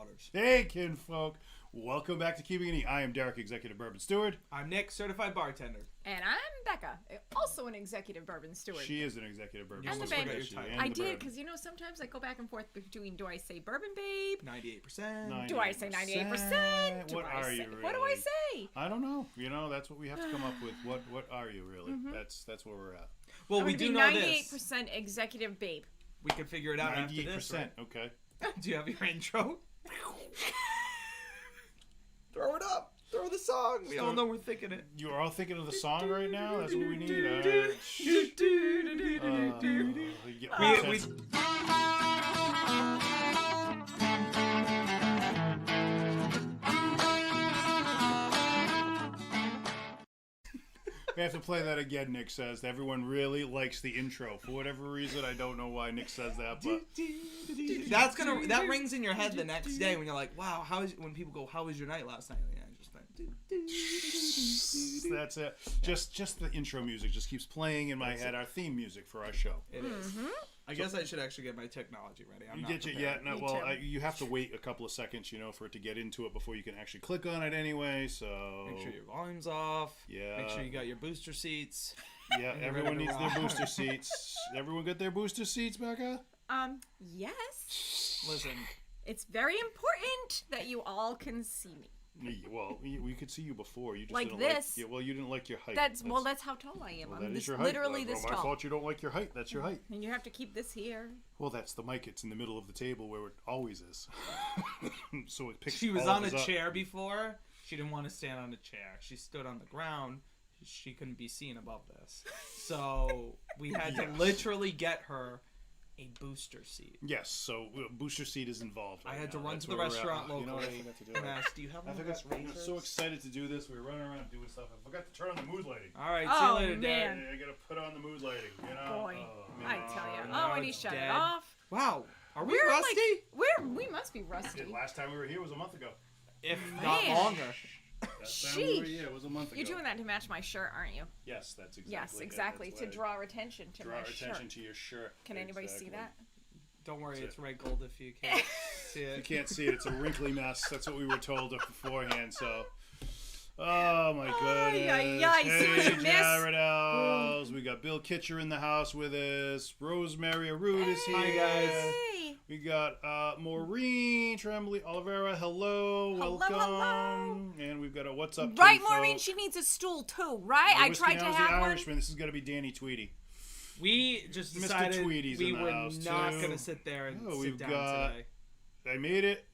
waters. Hey, kinfolk. Welcome back to Keeping It Neat. I am Derek, Executive Bourbon Steward. I'm Nick, Certified Bartender. And I'm Becca, also an Executive Bourbon Steward. She is an Executive Bourbon And the Steward. babe. And I the did, bourbon. because sometimes I go back and forth between, do I say Bourbon Babe? 98%. Do I say 98%? What are you really? What do I say? I don't know. That's what we have to come up with. What are you really? Mm-hmm. That's where we're at. Well, we do know 98% this. Executive Babe. We can figure it out 98%. after this, right? Okay. Do you have your intro? Throw it up. Throw the song. We all know we're thinking it. You are all thinking of the song right now? That's what we need? We have to play that again, Nick says. Everyone really likes the intro. For whatever reason, I don't know why Nick says that, but... That rings in your head the next day when you're like, wow, when people go, how was your night last night? Yeah, just like, That's it. Just the intro music just keeps playing in my head. Our theme music for our show. It is. I guess I should actually get my technology ready. You have to wait a couple of seconds, for it to get into it before you can actually click on it anyway. So make sure your volume's off. Yeah. Make sure you got your booster seats. Yeah, everyone needs their booster seats. Everyone get their booster seats, Becca? Yes. Listen. It's very important that you all can see me. Well, we could see you before. You just like didn't this. You didn't like your height. That's how tall I am. Well, I'm that is your literally height. this My tall. fault you don't like your height. That's your height. And you have to keep this here. Well, that's the mic. It's in the middle of the table where it always is. So it picks. She was on a chair before. She didn't want to stand on a chair. She stood on the ground. She couldn't be seen above this. So we had to literally get her a booster seat. Yes, so booster seat is involved. I had to run to the restaurant locally and ask, do you have one of those I'm so excited to do this. We were running around doing stuff. I forgot to turn on the mood lighting. All right, see you later, man. Dad. I gotta put on the mood lighting. Boy, I tell you. no, And he it's shut dead. it off. Wow, are we rusty? We must be rusty. Last time we were here was a month ago. If not longer. Last time we were here was a month ago. You're doing that to match my shirt, aren't you? Yes, that's exactly. Yes, exactly. To draw attention to my shirt. Draw attention to your shirt. Can anybody see that? Don't worry, it's red gold if you can't see it. If you can't see it, it's a wrinkly mess. That's what we were told beforehand, so... Oh, my goodness. Hey, Jared Ells. We got Bill Kitcher in the house with us. Rosemary Arud is here. Hi, guys. Hey. We got Maureen Tremblay Oliveira. Hello. Welcome. Hello. And we've got a What's Up, Right, kinfolk. Maureen, she needs a stool, too, right? The I Whiskey tried to House, have the one. Irishman. This is going to be Danny Tweedy. We just Mr. decided Tweedy's we in the were house, not too. going to sit there and Oh, sit we've down got- today. I made it.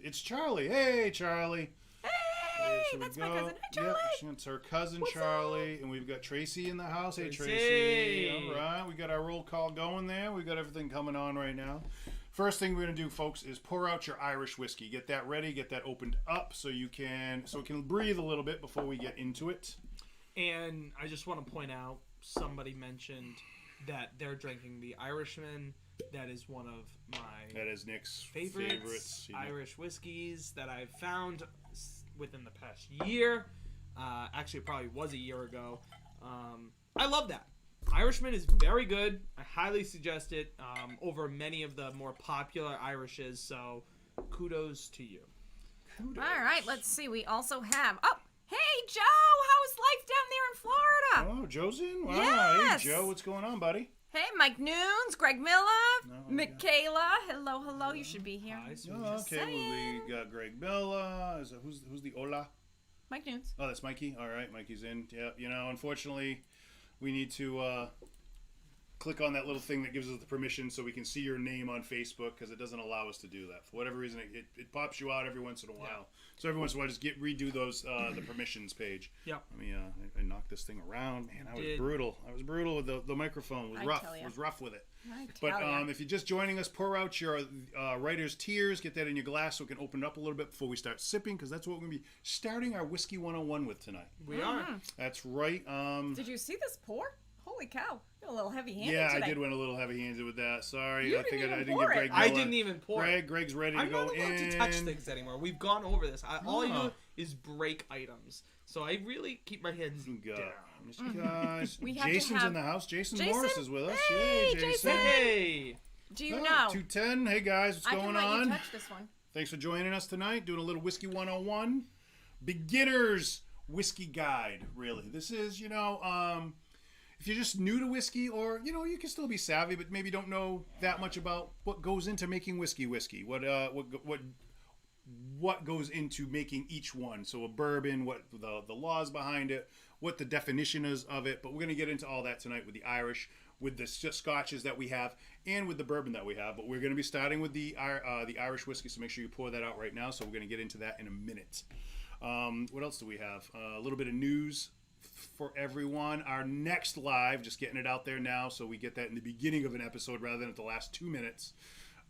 It's Charlie. Hey, Charlie. Hey, Here we that's my go. cousin. Hi, Charlie. Yep, it's her cousin What's Charlie, and we've got Tracy in the house. Hey, Tracy. Tracy. All right, we got our roll call going there. We got everything coming on right now. First thing we're gonna do, folks, is pour out your Irish whiskey. Get that ready. Get that opened up so it can breathe a little bit before we get into it. And I just want to point out, somebody mentioned that they're drinking the Irishman. That is one of my That is Nick's favorites you know. Irish whiskeys that I've found within the past year. Actually, it probably was a year ago. I love that. Irishman is very good. I highly suggest it over many of the more popular Irishes. So, kudos to you. Kudos. All right, let's see. We also have... Oh, hey, Joe. How's life down there in Florida? Oh, Joe's in? Wow. Yes. Hey, Joe, what's going on, buddy? Hey, Mike Nunes, Greg Miller, No, Michaela. Hello. You should be here. Hi, sweet. Oh, Just okay, saying. we got Greg Bella. Who's the Ola? Mike Nunes. Oh, that's Mikey. All right, Mikey's in. Yeah, unfortunately, we need to click on that little thing that gives us the permission so we can see your name on Facebook because it doesn't allow us to do that. For whatever reason, it pops you out every once in a while. Yeah. So every once in a while, just redo those the permissions page. Yep. Let me I knocked this thing around. Man, I was did. brutal. I was brutal with the microphone. It was I rough. tell ya. It was rough with it. I But tell ya. if you're just joining us, pour out your writer's tears. Get that in your glass so we can open it up a little bit before we start sipping, because that's what we're going to be starting our Whiskey 101 with tonight. We are. That's right. Did you see this pour? Holy cow. You're a little heavy-handed Yeah, today. I did went a little heavy-handed with that. Sorry. You I think didn't I even didn't pour give it. Greg I Miller. didn't even pour it. Greg's ready to I'm go not allowed in. to touch things anymore. We've gone over this. All I Oh. do is break items. So I really keep my hands Go. down. Guys, We have to Jason's have- in the house. Jason Jason? Morris is with us. Hey, Yay, Jason. Hey! Do you know? 210. Hey guys, what's I going can let on? you touch this one. Thanks for joining us tonight. Doing a little Whiskey 101. Beginner's Whiskey Guide, really. This is, if you're just new to whiskey, or, you can still be savvy, but maybe don't know that much about what goes into making whiskey. What goes into making each one. So a bourbon, what the laws behind it, what the definition is of it. But we're going to get into all that tonight with the Irish, with the scotches that we have, and with the bourbon that we have. But we're going to be starting with the Irish whiskey, so make sure you pour that out right now. So we're going to get into that in a minute. What else do we have? A little bit of news for everyone. Our next live, just getting it out there now, so we get that in the beginning of an episode rather than at the last 2 minutes.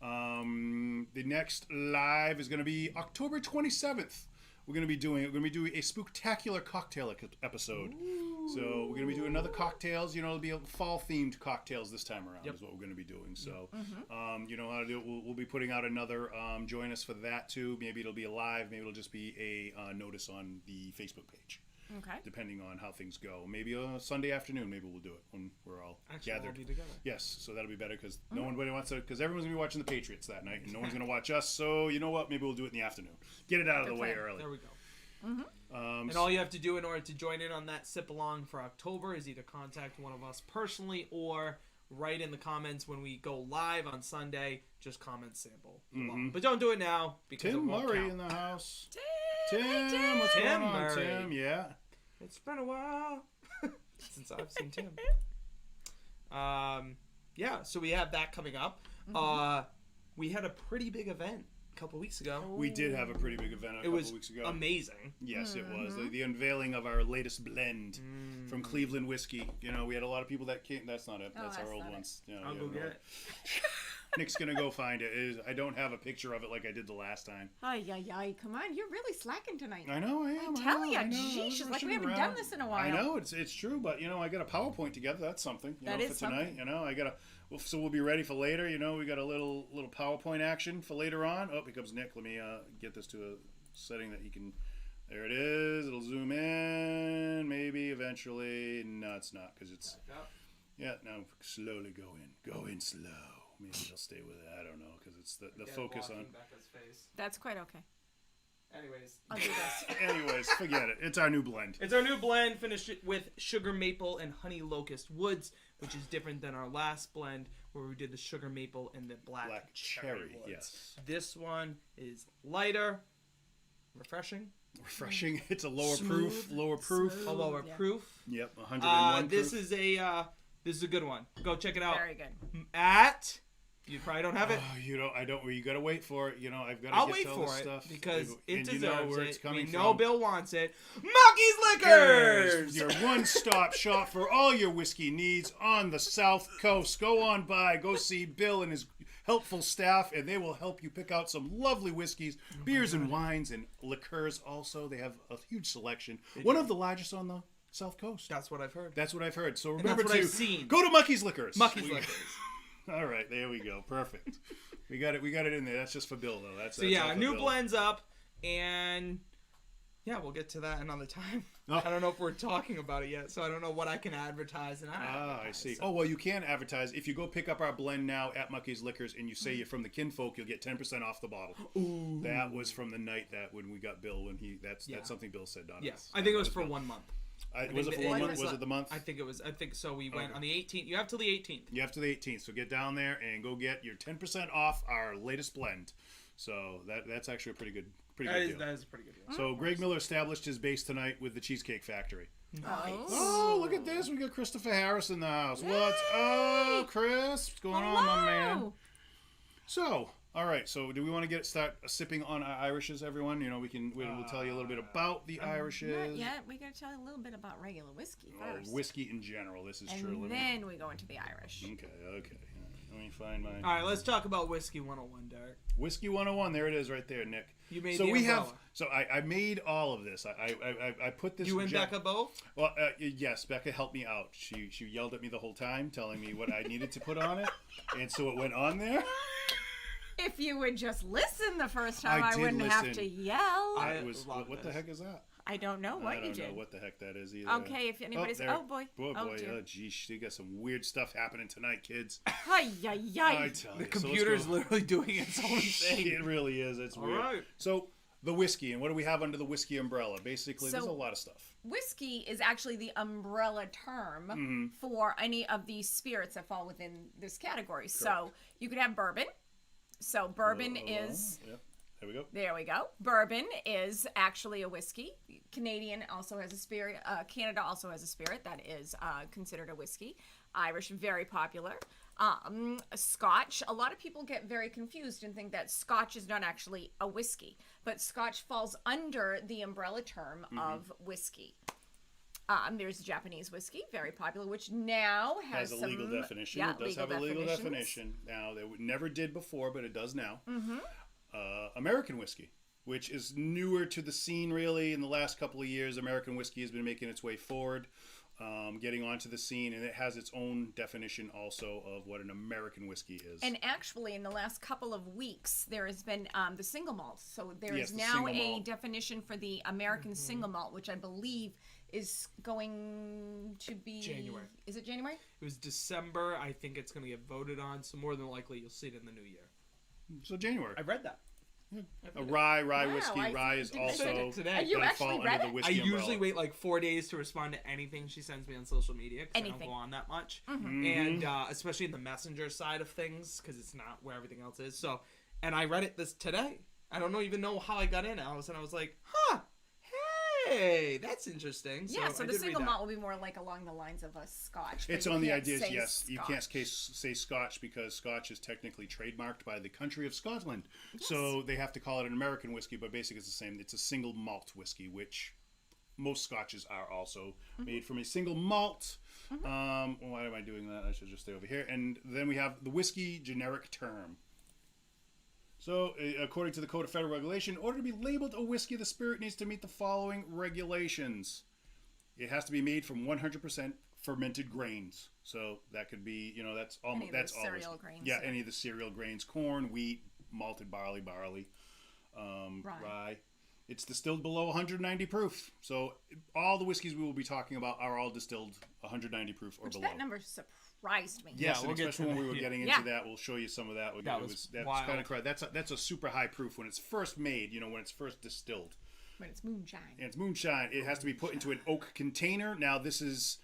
The next live is going to be October 27th. We're going to be doing a spooktacular cocktail episode. Ooh. So we're going to be doing another cocktails. It'll be fall themed cocktails this time around. Yep. Is what we're going to be doing. So, you know how to do it. We'll be putting out another. Join us for that too. Maybe it'll be a live. Maybe it'll just be a notice on the Facebook page. Okay. Depending on how things go. Maybe a Sunday afternoon, maybe we'll do it when we're all gathered. We'll be together. Yes, so that'll be better because nobody wants to, because everyone's going to be watching the Patriots that night and no one's going to watch us. So, you know what? Maybe we'll do it in the afternoon. Get it out of the way early. There we go. And all you have to do in order to join in on that sip along for October is either contact one of us personally or write in the comments when we go live on Sunday. Just comment sample. But don't do it now because Tim it won't Murray count. in the house. Tim, what's Tim going on, Murray. Tim? Yeah. It's been a while since I've seen Tim. So we have that coming up. We had a pretty big event a couple weeks ago. We did have a pretty big event a couple weeks ago. Amazing. Yes, it was. The unveiling of our latest blend from Cleveland Whiskey. We had a lot of people that came. That's not it. That's our old ones. I'll go get it. Nick's going to go find it. I don't have a picture of it like I did the last time. Ay. Come on. You're really slacking tonight. I know, I am. I tell you, geez, it's like we haven't done this in a while. I know, it's true, but, I got a PowerPoint together. That's something, that for is tonight. Something. So we'll be ready for later. We got a little PowerPoint action for later on. Oh, here comes Nick. Let me get this to a setting that he can. There it is. It'll zoom in. Maybe eventually. No, it's not because it's. Yeah. Now slowly go in. Go in slow. Maybe he'll stay with it. I don't know because it's the focus on. Becca's face. That's quite okay. Anyways, I'll do this. Anyways, forget it. It's our new blend. It's our new blend, finished with sugar maple and honey locust woods, which is different than our last blend where we did the sugar maple and the black cherry woods. Yes. This one is lighter, refreshing. It's a lower proof. A lower proof. Yep, 101 This proof. is a good one. Go check it out. Very good. You probably don't have it. Oh, I don't. You gotta wait for it. I've got to I'll get wait all for this it stuff because it and deserves where it. it's coming We know from. Bill wants it. Monkey's Liquors! Your one-stop shop for all your whiskey needs on the South Coast. Go on by. Go see Bill and his helpful staff, and they will help you pick out some lovely whiskeys, beers and wines, and liqueurs also. They have a huge selection. One of the largest on the South Coast. That's what I've heard. So remember I've seen. Go to Monkey's Liquors. Monkey's Liquors. All right, there we go. Perfect. We got it in there. That's just for Bill, though. That's our new blend's up, and we'll get to that another time. Oh. I don't know if we're talking about it yet, so I don't know what I can advertise and not advertise. I see. So. Oh, well, you can advertise. If you go pick up our blend now at Monkey's Liquors and you say you're from the Kinfolk, you'll get 10% off the bottle. Ooh. That was from the night that when we got Bill, that's something Bill said on us. I think it was for 1 month. Was it for 1 month? Was it the month? I think it was. I think so. We went on the 18th. You have till the 18th. You have to the 18th. So get down there and go get your 10% off our latest blend. So that's actually a pretty good deal. That is a pretty good deal. So Greg Miller established his base tonight with the Cheesecake Factory. Nice. Oh, look at this. We got Christopher Harris in the house. Yay! What's up, Chris? What's going on, my man? Hello. So, all right. So, do we want to start sipping on our Irishes, everyone? We'll tell you a little bit about the Irishes. Not yet. We got to tell you a little bit about regular whiskey first. Whiskey in general. This is and true. And then we go into the Irish. Okay. Let me find mine. All right, let's talk about Whiskey 101, Derek. Whiskey 101. There it is, right there, Nick. You made so the we umbrella. have. So I made all of this. I put this. You and Becca both? Well, yes. Becca helped me out. She yelled at me the whole time, telling me what I needed to put on it, and so it went on there. If you would just listen the first time, I I did wouldn't have listen. to yell. I It was, love what the this. heck is that? I don't know what I you don't did. know what the heck that is either. Okay, if anybody's... there- Oh, boy. Oh, Oh, boy. dear. Oh, geez. You got some weird stuff happening tonight, kids. Ay, ay, I ay. tell The you. computer's So let's literally doing its own go. thing. It really is. It's All weird. right. So, the whiskey, and what do we have under the whiskey umbrella? Basically, there's a So- lot of stuff. Whiskey is actually the umbrella term Mm-hmm. for any of these spirits that fall within this category. So you could have bourbon. So bourbon is... Yep. There we go. There we go. Bourbon is actually a whiskey. Canadian also has a spirit. Canada also has a spirit that is considered a whiskey. Irish, very popular. Scotch. A lot of people get very confused and think that Scotch is not actually a whiskey, but Scotch falls under the umbrella term of whiskey. There's Japanese whiskey, very popular, which now has a some, legal definition. Yeah, It does legal have a legal definitions. definition. Now, they never did before, but it does now. American whiskey, which is newer to the scene, really. In the last couple of years, American whiskey has been making its way forward, getting onto the scene, and it has its own definition also of what an American whiskey is. And actually, in the last couple of weeks, there has been the single malt. So there Yes, is the now single a malt. definition for the American single malt, which I believe is going to be January. Is it January? It was December. I think it's going to get voted on, so more than likely you'll see it in the new year. So January. I read that. A rye Wow, whiskey. I Rye is didn't say also it today. Are you gonna actually fall read under the it? I whiskey usually umbrella. wait like 4 days to respond to anything she sends me on social media because I don't Anything. go on that much, Mm-hmm. and especially in the messenger side of things because it's not where everything else is. So, and I read it this today. I don't even know how I got in, Alice, and I was like, huh, hey, that's interesting. Yeah, so I the did read single that. malt will be more like along the lines of a Scotch. but It's you on the can't ideas, say yes. You can't Scotch. say Scotch because Scotch is technically trademarked by the country of Scotland. So they have to call it an American whiskey, but basically it's the same. It's a single malt whiskey, which most Scotches are also made from a single malt. Why am I doing that? I should just stay over here. And then we have the whiskey generic term. So, according to the Code of Federal Regulation, in order to be labeled a whiskey, the spirit needs to meet the following regulations. It has to be made from 100% fermented grains. So that could be, that's almost Any of that's those all cereal whiskey. grains, Yeah, yeah. any of the cereal grains: corn, wheat, malted barley, rye. It's distilled below 190 proof. So all the whiskeys we will be talking about are all distilled 190 proof or Which below. that number surprised me. Yes, we'll and get especially to when we that. were getting Yeah. into that, we'll show you some of that. That's wild. kind of crazy. That's a super high proof when it's first made. When it's first distilled. When it's moonshine. And it's moonshine. It has to be put into an oak container. Now it just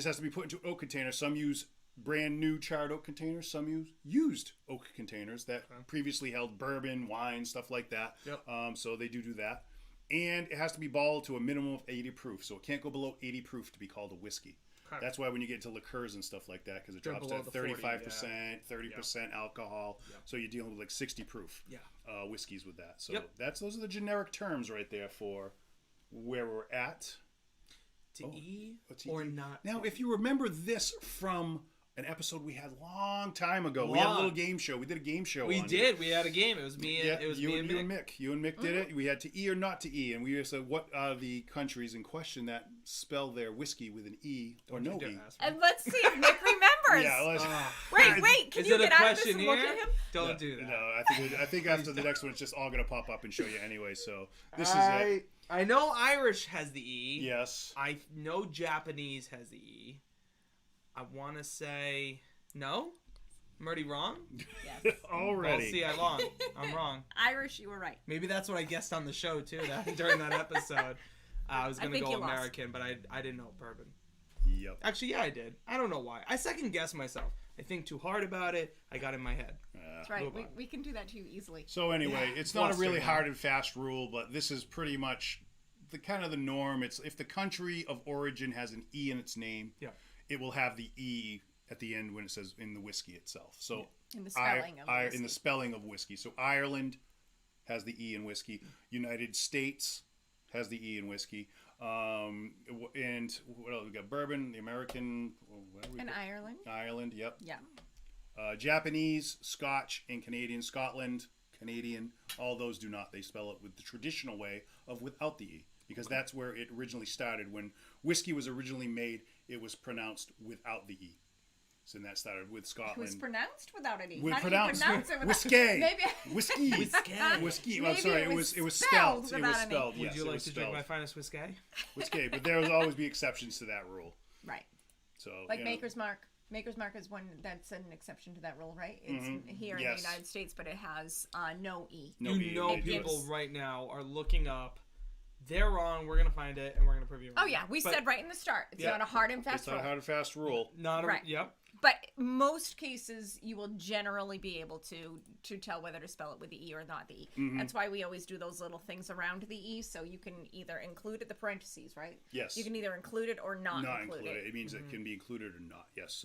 has to be put into an oak container. Some use brand new charred oak containers. Some use used oak containers that previously held bourbon, wine, stuff like that. Yep. So they do that. And it has to be bottled to a minimum of 80 proof. So it can't go below 80 proof to be called a whiskey. Okay. That's why when you get into liqueurs and stuff like that, because it They're drops below to the 40, 35%, 30% alcohol. Yeah. So you're dealing with like 60 proof Yeah. whiskeys with that. So Yep. those are the generic terms right there for where we're at. To E What's or E? not. Now, to if you remember this from an episode we had a long time ago, we had a little game show. We did a game show. We on did. We had a game. It was me and Yeah, you and Mick. You and Mick did it. We had to E or not to E, and we said what are the countries in question that spell their whiskey with an E or no Don't E? ask me. And let's see if Nick remembers. Yeah, let's. Wait, can Is you it a get out of this question and look here? at him? Don't do that. No, I think after the next one, it's just all gonna pop up and show you anyway. So this is I it. I know Irish has the E. Yes. I know Japanese has the E. I want to say no. I'm already wrong. Yes. Already. Well, see, I'm wrong. Irish, you were right. Maybe that's what I guessed on the show too. During that episode, I was gonna think go you lost. American, but I didn't know bourbon. Yep. Actually, yeah, I did. I don't know why. I second guess myself. I think too hard about it. I got in my head. That's right. Move on. We can do that to you easily. So anyway, it's Well, not a really certainly. hard and fast rule, but this is pretty much the kind of the norm. It's if the country of origin has an E in its name, Yeah. it will have the E at the end when it says in the whiskey itself. So In the spelling of whiskey. in the spelling of whiskey. So Ireland has the E in whiskey. United States has the E in whiskey. And what else? We got bourbon, the American, what In Ireland. Ireland. Yep. Yeah. Japanese, Scotch, and Canadian. Scotland, Canadian, all those do not. They spell it with the traditional way of without the E, because that's where it originally started. When whiskey was originally made, it was pronounced without the E. So then that started with It was Scotland. pronounced without an E. With How do you pronounced pronounce it without whiskey. Maybe. Whiskey. Whiskey. Well, I'm Maybe sorry, it was it was spelled spelled. It without was an E. spelled. Would Yes, you it like was to drink spelled. my finest whiskey? Whiskey, but there will always be exceptions to that rule. Right. So Like you know, Maker's Mark. Maker's Mark is one that's an exception to that rule, right? It's here in Yes. the United States, but it has no E. no You E know in the people US. right now are looking up. They're wrong. We're gonna find it and we're gonna prove you wrong. Oh yeah, we But said right in the start. It's Yeah. not a hard and fast It's not rule. a hard and fast rule. Not a, Right. Yep. But most cases, you will generally be able to tell whether to spell it with the E or not the E. That's why we always do those little things around the E, so you can either include it, the parentheses, right? Yes. You can either include it or not Not include included. it. It means it can be included or not. Yes.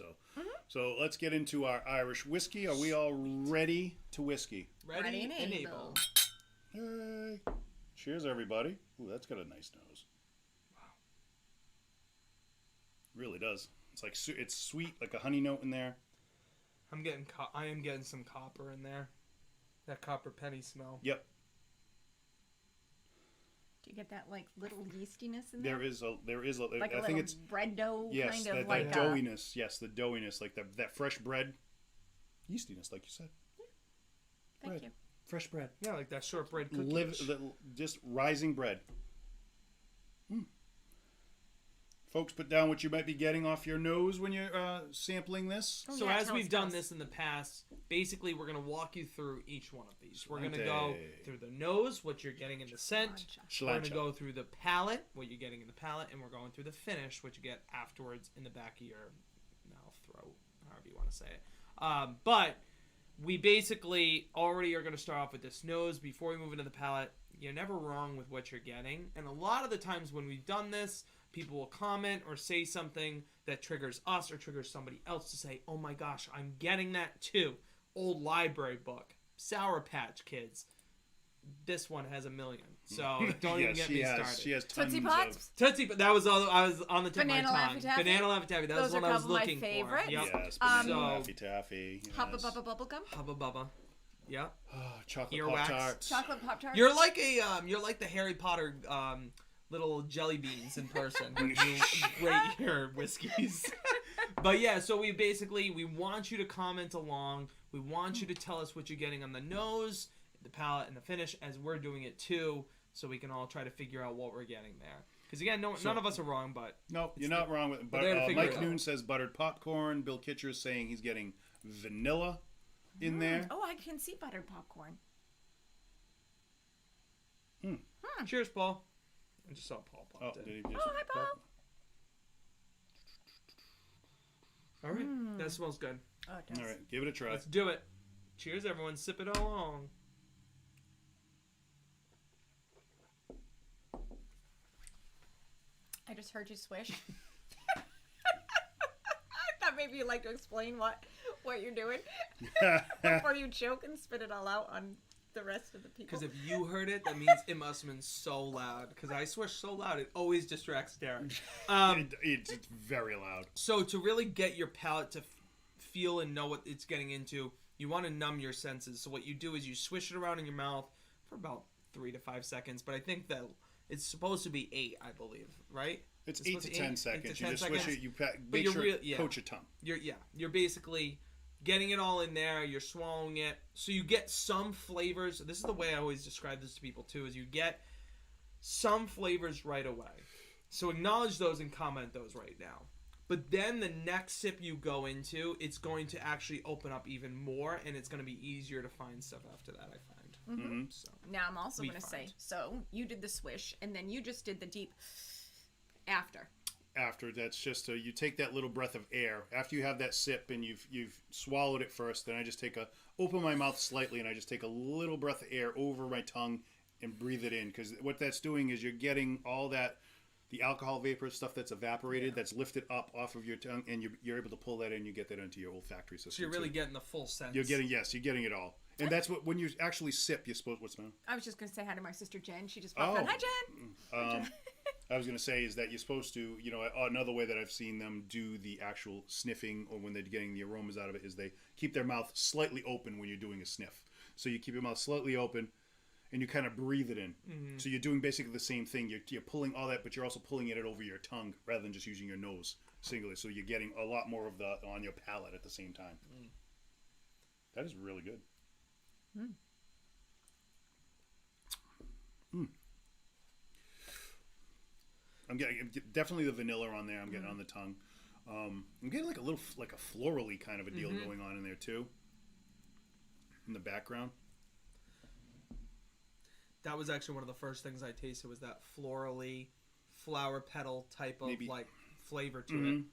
So let's get into our Irish whiskey. Are we all ready to whiskey? Ready, and and able. able. Yay. Cheers, everybody. Ooh, that's got a nice nose. Wow. Really does. It's like it's sweet, like a honey note in there. I am getting some copper in there. That copper penny smell. Yep. Do you get that like little yeastiness in there? There is a. Like a I little think it's bread dough yes, kind that, of like that doughiness. Yes, the doughiness, like that fresh bread, yeastiness, like you said. Thank bread. you. Fresh bread. Yeah, like that shortbread cookie. Just rising bread. Folks, put down what you might be getting off your nose when you're sampling this. Oh, So yeah, as tell we've us, done tell us. this in the past, basically we're going to walk you through each one of these. We're going to Slante. go through the nose, what you're getting in the scent. We're going to Sláinte. go through the palate, what you're getting in the palate, and we're going through the finish, what you get afterwards in the back of your mouth, throat, however you want to say it. But we basically already are going to start off with this nose before we move into the palate. You're never wrong with what you're getting. And a lot of the times when we've done this, people will comment or say something that triggers us or triggers somebody else to say, oh my gosh, I'm getting that too. Old library book, Sour Patch Kids. This one has a million. So don't even get me started. She has tons Tootsie of. Pots? Tootsie, but that was all I was on the tip Banana of my tongue. Laffy Taffy? Banana Laffy Taffy. That Those was are what I was a couple of my looking favorites. for. Yep. Yes, banana So- Laffy Taffy. Yes. Hubba Bubba Bubblegum? Hubba Bubba. Yep. Chocolate Earwax. Pop-Tarts. Chocolate Pop Tarts? You're like the Harry Potter little jelly beans in person when you rate your whiskeys. But yeah, so we want you to comment along. We want you to tell us what you're getting on the nose, the palate, and the finish as we're doing it too, so we can all try to figure out what we're getting there. Because again, none of us are wrong, but No, you're not wrong with it. But there to figure it Mike out. Noon says buttered popcorn. Bill Kitcher is saying he's getting vanilla in there. Oh, I can see buttered popcorn. cheers, Paul. I just saw Paul Oh, popped did in. he just? Oh, hi, Paul. All right, that smells good. Oh, it does. All right, give it a try. Let's do it. Cheers, everyone. Sip it along. I just heard you swish. I thought maybe you'd like to explain what you're doing before you choke and spit it all out on the rest of the people. Because if you heard it, that means it must have been so loud. Because I swish so loud, it always distracts Derek. It's very loud. So to really get your palate to feel and know what it's getting into, you want to numb your senses. So what you do is you swish it around in your mouth for about 3 to 5 seconds. But I think that it's supposed to be 8, I believe, right? It's 8 supposed to be 10 8 seconds. to You 10 just swish seconds. it. You But make you're sure yeah. coat your tongue. You're basically getting it all in there. You're swallowing it, so you get some flavors. This is the way I always describe this to people too: is you get some flavors right away. So acknowledge those and comment those right now. But then the next sip you go into, it's going to actually open up even more, and it's going to be easier to find stuff after that. I find. Mm-hmm. So Now I'm also We going to say, find. so you did the swish, and then you just did the deep after. After that's just you take that little breath of air after you have that sip and you've swallowed it first. Then I just open my mouth slightly and I just take a little breath of air over my tongue and breathe it in, because what that's doing is you're getting all that the alcohol vapor stuff that's evaporated, that's lifted up off of your tongue, and you're able to pull that in. You get that into your olfactory system. So you're really too. getting the full sense. You're getting it all, and that's what when you actually sip, you're supposed. What's the matter? I was just going to say hi to my sister Jen. She just popped on. Hi, Jen. I was going to say is that you're supposed to, another way that I've seen them do the actual sniffing or when they're getting the aromas out of it is they keep their mouth slightly open when you're doing a sniff. So you keep your mouth slightly open and you kind of breathe it in. Mm-hmm. So you're doing basically the same thing. You're pulling all that, but you're also pulling it over your tongue rather than just using your nose singly, so you're getting a lot more of the on your palate at the same time. That is really good. I'm getting definitely the vanilla on there. I'm getting on the tongue. I'm getting like a little like a florally kind of a deal going on in there too. In the background. That was actually one of the first things I tasted was that florally flower petal type of like flavor to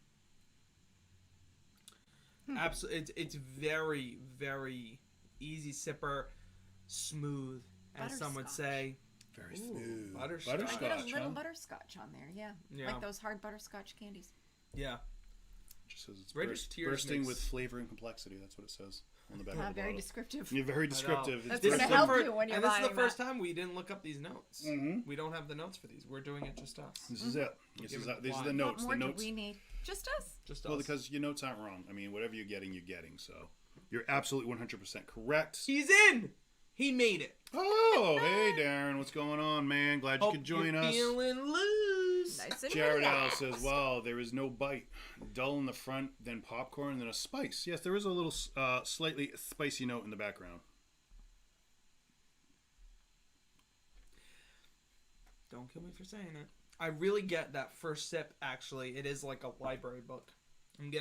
it. Absolutely, it's very, very easy sipper, smooth, as some would say. Very smooth. Butterscotch. I get a little butterscotch on there, yeah. Like those hard butterscotch candies. Yeah. Just says it's bursting with flavor and complexity. That's what it says on the back of the bottle. Very descriptive. You're very descriptive. That's going to help you when you're buying. And this is the buying first time we didn't look up these notes. We don't have the notes for these. We're doing it just us. This is it. These are the notes. What the more notes. do we need? Just us. Just us. Well, because your notes aren't wrong. I mean, whatever you're getting, you're getting. So you're absolutely 100% correct. He's in. He made it. Oh, hey, Darren. What's going on, man? Glad you could join us. Feeling loose. Nice and Jared L relaxed. says, wow, there is no bite. Dull in the front, then popcorn, then a spice. Yes, there is a little slightly spicy note in the background. Don't kill me for saying it. I really get that first sip, actually. It is like a library book.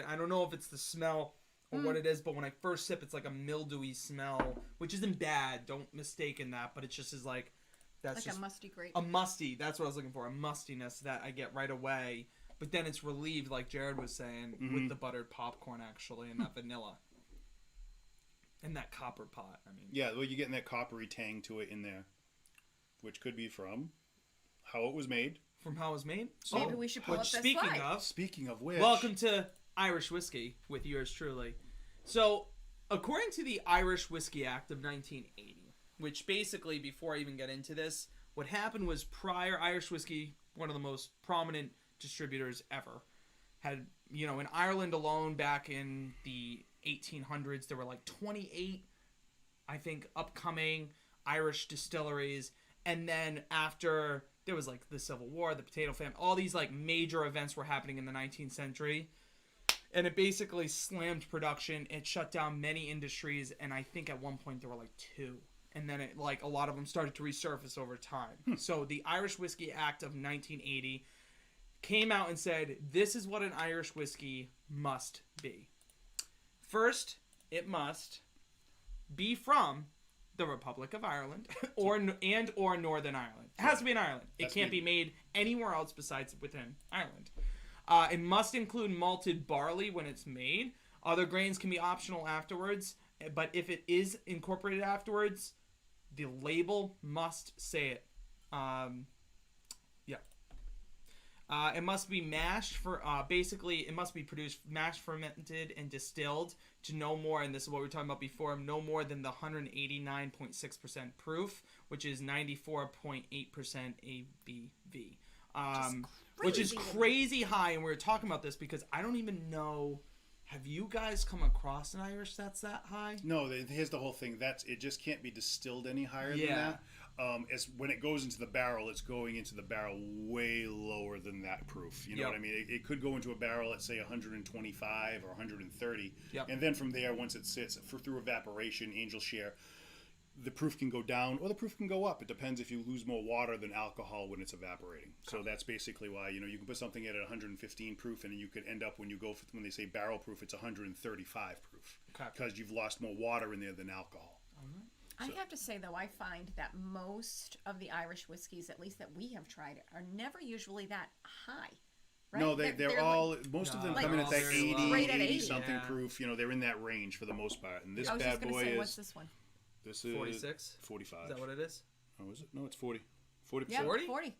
I don't know if it's the smell or what it is, but when I first sip, it's like a mildewy smell, which isn't bad. Don't mistake in that, but it just is like... That's like just a musty grape. A musty, that's what I was looking for. A mustiness that I get right away. But then it's relieved, like Jared was saying, with the buttered popcorn, actually, and that vanilla. And that copper pot, I mean. Yeah, well, you're getting that coppery tang to it in there, which could be from how it was made. From how it was made? So, maybe we should pull up this slide. Speaking of which... Welcome to Irish Whiskey with yours truly. So, according to the Irish Whiskey Act of 1980, which basically, before I even get into this, what happened was prior Irish whiskey, one of the most prominent distributors ever, had, in Ireland alone back in the 1800s, there were like 28, I think, upcoming Irish distilleries. And then after, there was like the Civil War, the Potato Famine, all these like major events were happening in the 19th century. And it basically slammed production. It shut down many industries. And I think at one point there were like 2. And then it, like, a lot of them started to resurface over time. So the Irish Whiskey Act of 1980 came out and said, this is what an Irish whiskey must be. First, it must be from the Republic of Ireland or Northern Ireland. It has to be in Ireland. It can't be made anywhere else besides within Ireland. It must include malted barley when it's made. Other grains can be optional afterwards. But if it is incorporated afterwards, the label must say it. It must be mashed for, basically, it must be produced, mashed, fermented, and distilled to no more, and this is what we were talking about before, no more than the 189.6% proof, which is 94.8% ABV. Which is crazy high, and we were talking about this because I don't even know... Have you guys come across an Irish that's that high? No, here's the whole thing. It just can't be distilled any higher than that. As when it goes into the barrel, it's going into the barrel way lower than that proof. You know what I mean? It could go into a barrel at, say, 125 or 130. And then from there, once it sits, through evaporation, angel share, the proof can go down or the proof can go up. It depends if you lose more water than alcohol when it's evaporating. So that's basically why, you can put something at 115 proof and you could end up when they say barrel proof, it's 135 proof. Because you've lost more water in there than alcohol. I have to say, though, I find that most of the Irish whiskeys, at least that we have tried, are never usually that high. Right? No, they're all, like, most of them come in at that 80 something proof. They're in that range for the most part. And this bad boy is... What's this one? This is 46? 45. Is that what it is? Oh, is it? No, it's 40. 40%. Yeah, 40.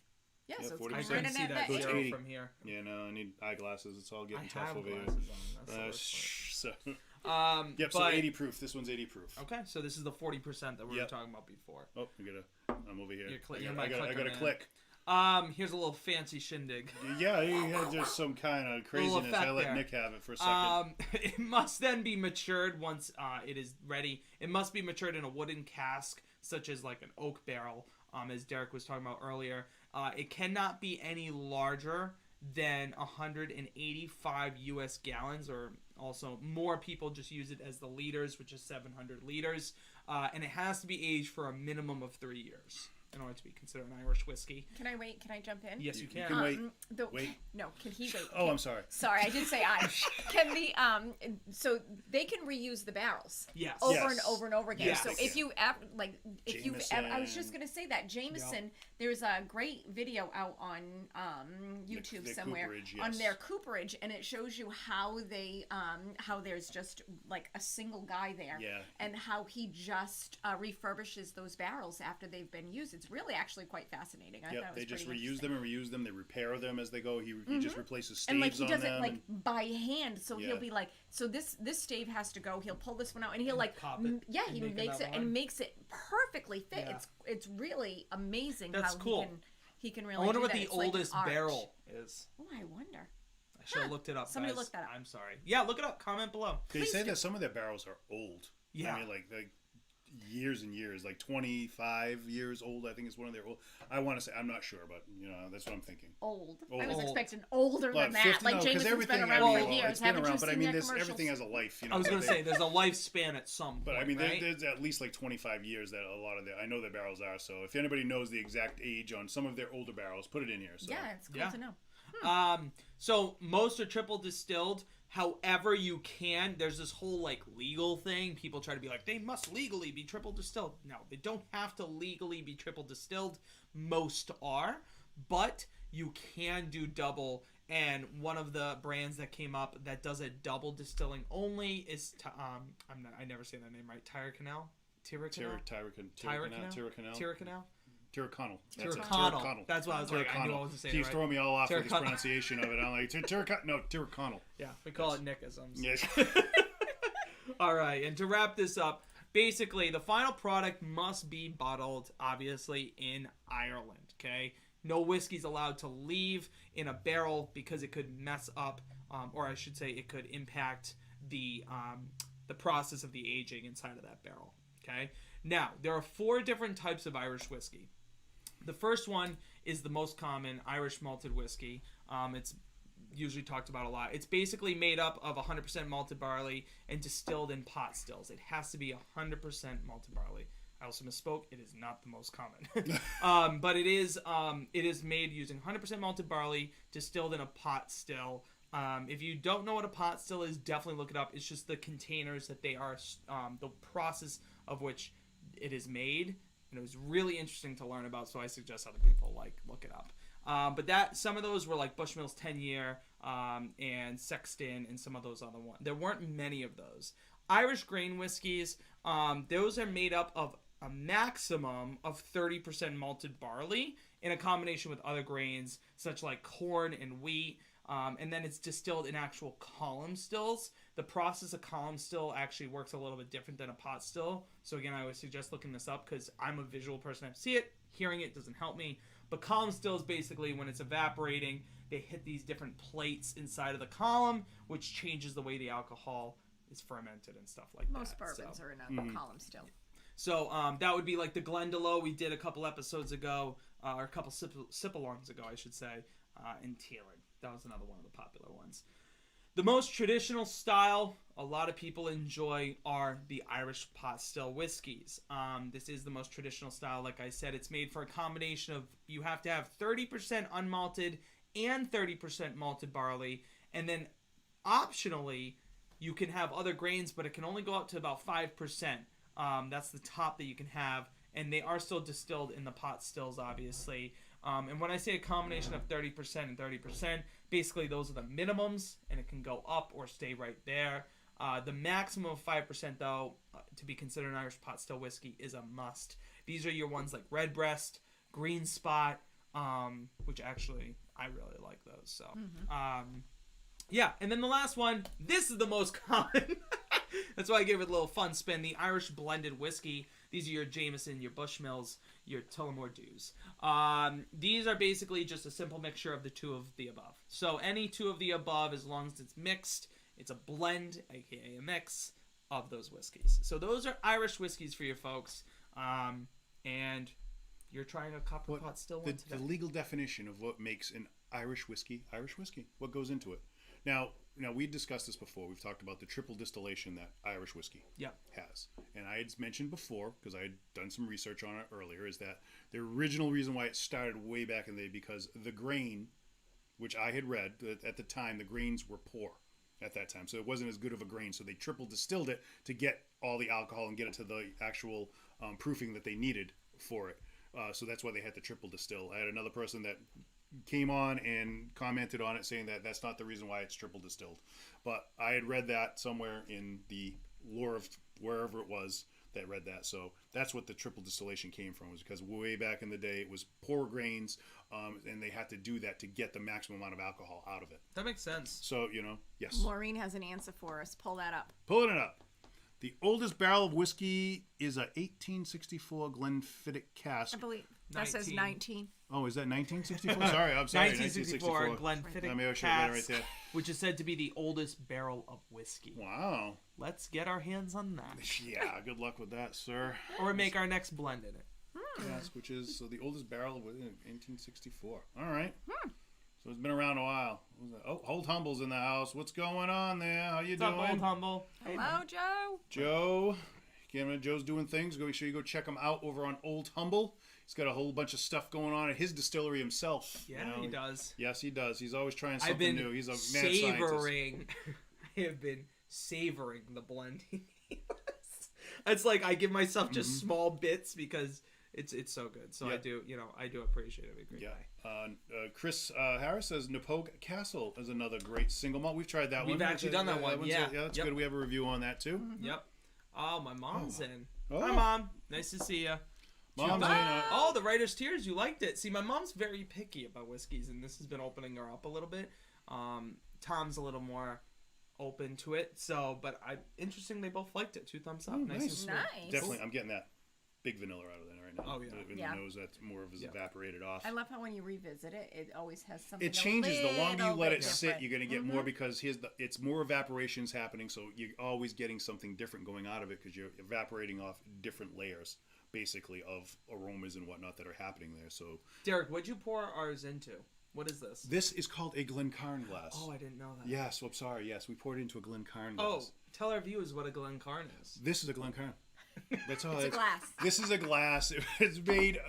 Yeah, so it's right in that zero from here. Yeah, no, I need eyeglasses. It's all getting tough over here. So 80 proof. This one's 80 proof. Okay, so this is the 40% that we were talking about before. Oh, I'm over here. I gotta click. Here's a little fancy shindig. Yeah, just some kind of craziness. I let Nick have it for a second. It must then be matured once it is ready. It must be matured in a wooden cask, such as like an oak barrel, as Derek was talking about earlier. It cannot be any larger than 185 U.S. gallons, or also more people just use it as the liters, which is 700 liters. And it has to be aged for a minimum of 3 years in order to be considered an Irish whiskey. Can I wait? Can I jump in? Yes, you can. You can wait. Wait. No, can he wait? Oh, I'm sorry. Sorry, I did say I. Can the so they can reuse the barrels Yes. over Yes. and over and over again. Yes. So They if you ever if you've ever, I was just Jameson. gonna say that Jameson, there's a great video out on YouTube The somewhere cooperage, on yes. their cooperage, and it shows you how they how there's just like a single guy there, Yeah. and how he just refurbishes those barrels after they've been used. It's really actually quite fascinating. I thought Yep, it was they just pretty reuse them and reuse them. They repair them as they go. He just replaces staves and like he on does them. it like and- by hand, so Yeah. he'll be like, so this stave has to go, he'll pull this one out, and he'll like pop it yeah, and he make makes it another and one. makes it perfectly fit. Yeah. It's really amazing That's how cool. he can really I wonder do what that. the It's like oldest art. barrel is. Oh, I wonder. I should have looked it up. Somebody guys. look that up. I'm sorry. Yeah, look it up. Comment below. They Please say do. that some of their barrels are old. Yeah. I mean, like years and years, like 25 years old. I think it's one of their old. I want to say, I'm not sure, but that's what I'm thinking. Old. Old. I was Old. expecting older But than that. 50, Like no, 'cause Jameson's been everything, around I for mean, years. it's been Haven't around, you but I seen mean, their there's commercials? everything has a life. I was but going to say, there's a lifespan at some point, But I mean, right? there's at least like 25 years that a lot of I know their barrels are. So if anybody knows the exact age on some of their older barrels, put it in here. So. Yeah, it's cool Yeah. to know. So most are triple distilled. However, you can. There's this whole like legal thing. People try to be like, they must legally be triple distilled. No, they don't have to legally be triple distilled. Most are, but you can do double. And one of the brands that came up that does a double distilling only is I never say that name right. Tyrconnell. Tyrconnell. Tyrconnell. That's what I was like. I knew I wasn't saying it He's right. throwing me all off with his Tyrconnell. pronunciation of it. I'm like, Tyrconnell. Yeah, we call it Nickisms. Yes. All right, and to wrap this up, basically, the final product must be bottled, obviously, in Ireland, okay? No whiskey's allowed to leave in a barrel because it could mess up, or I should say it could impact the process of the aging inside of that barrel, okay? Now, there are 4 different types of Irish whiskey. The first one is the most common, Irish malted whiskey. It's usually talked about a lot. It's basically made up of 100% malted barley and distilled in pot stills. It has to be 100% malted barley. I also misspoke. It is not the most common, but it is made using 100% malted barley distilled in a pot still. If you don't know what a pot still is, definitely look it up. It's just the containers that they are, the process of which it is made. And it was really interesting to learn about, so I suggest other people look it up. But some of those were like Bushmills 10-year and Sexton and some of those other ones. There weren't many of those. Irish grain whiskeys, those are made up of a maximum of 30% malted barley in a combination with other grains such like corn and wheat. And then it's distilled in actual column stills. The process of column still actually works a little bit different than a pot still. So again, I would suggest looking this up because I'm a visual person. I see it, hearing it doesn't help me. But column still is basically when it's evaporating, they hit these different plates inside of the column, which changes the way the alcohol is fermented and stuff like Most that. bourbons are in a column still. So that would be like the Glendalough we did a couple episodes ago, or a couple sip-alongs ago, I should say, and Teeling. That was another one of the popular ones. The most traditional style a lot of people enjoy are the Irish pot still whiskeys. This is the most traditional style. Like I said, it's made for a combination of, you have to have 30% unmalted and 30% malted barley. And then optionally, you can have other grains, but it can only go up to about 5%. That's the top that you can have. And they are still distilled in the pot stills, obviously. And when I say a combination of 30% and 30%, basically those are the minimums, and it can go up or stay right there. The maximum of 5%, though, to be considered an Irish pot still whiskey is a must. These are your ones like Redbreast, Green Spot, which actually I really like those. So, yeah. And then the last one, this is the most common. That's why I gave it a little fun spin. The Irish blended whiskey. These are your Jameson, your Bushmills, your Tullamore Dews. These are basically just a simple mixture of the two of the above. So any two of the above, as long as it's mixed, it's a blend, aka a mix, of those whiskeys. So those are Irish whiskeys for you folks. And You're trying a copper pot still one today. The legal definition of what makes an Irish whiskey, what goes into it. Now we discussed this before. We've talked about the triple distillation that Irish whiskey has. And I had mentioned before, because I had done some research on it earlier, is that the original reason why it started way back in the day, because the grain, which I had read, at the time, the grains were poor at that time. So it wasn't as good of a grain. So they triple distilled it to get all the alcohol and get it to the actual proofing that they needed for it. So that's why they had to triple distill. I had another person that came on and commented on it saying that that's not the reason why it's triple distilled. But I had read that somewhere in the lore of wherever it was that read that. So that's what the triple distillation came from, was because way back in the day it was poor grains, and they had to do that to get the maximum amount of alcohol out of it. That makes sense. So, yes. Maureen has an answer for us. Pull that up. Pulling it up. The oldest barrel of whiskey is a 1864 Glenfiddich cask. I believe that says 19. Oh, is that 1964? Sorry, I'm sorry. 1964 Glenfiddich cask, right which is said to be the oldest barrel of whiskey. Wow. Let's get our hands on that. Yeah, good luck with that, sir. Or make our next blend in it. Yes, which is the oldest barrel was in 1864. All right. So it's been around a while. Oh, Old Humble's in the house. What's going on there? How you doing? What's up, Old Humble? Hello, Joe. Joe. Joe's doing things. Make sure you go check him out over on Old Humble. He's got a whole bunch of stuff going on at his distillery himself. Yeah, he does. Yes, he does. He's always trying something new. He's a mad savoring. I have been savoring the blending. It's like I give myself just small bits because it's so good. So I do appreciate it. Great guy. Chris Harris says Napoga Castle is another great single malt. We've tried that one. We've actually done that one. Yeah, that's good. We have a review on that too. Yep. Oh, my mom's in. Oh. Hi, Mom. Nice to see you. Mom's in. Oh, the Writer's Tears. You liked it. See, my mom's very picky about whiskeys, and this has been opening her up a little bit. Tom's a little more open to it. So, but interesting, they both liked it. 2 thumbs up. Nice and sweet. Nice. Definitely, I'm getting that big vanilla out of there right now. Oh, yeah. In the nose, that's more of his evaporated off. I love how when you revisit it, it always has something. It changes the longer you let it sit. different. You're going to get more because it's more evaporations happening, so you're always getting something different going out of it because you're evaporating off different layers, basically, of aromas and whatnot that are happening there. So, Derek, what'd you pour ours into? What is this? This is called a Glencairn glass. Oh, I didn't know that. Yes, I'm sorry. Yes, we poured it into a Glencairn Oh, glass. tell our viewers what a Glencairn is. This is a Glencairn. That's all. It's a glass. This is a glass. It's made,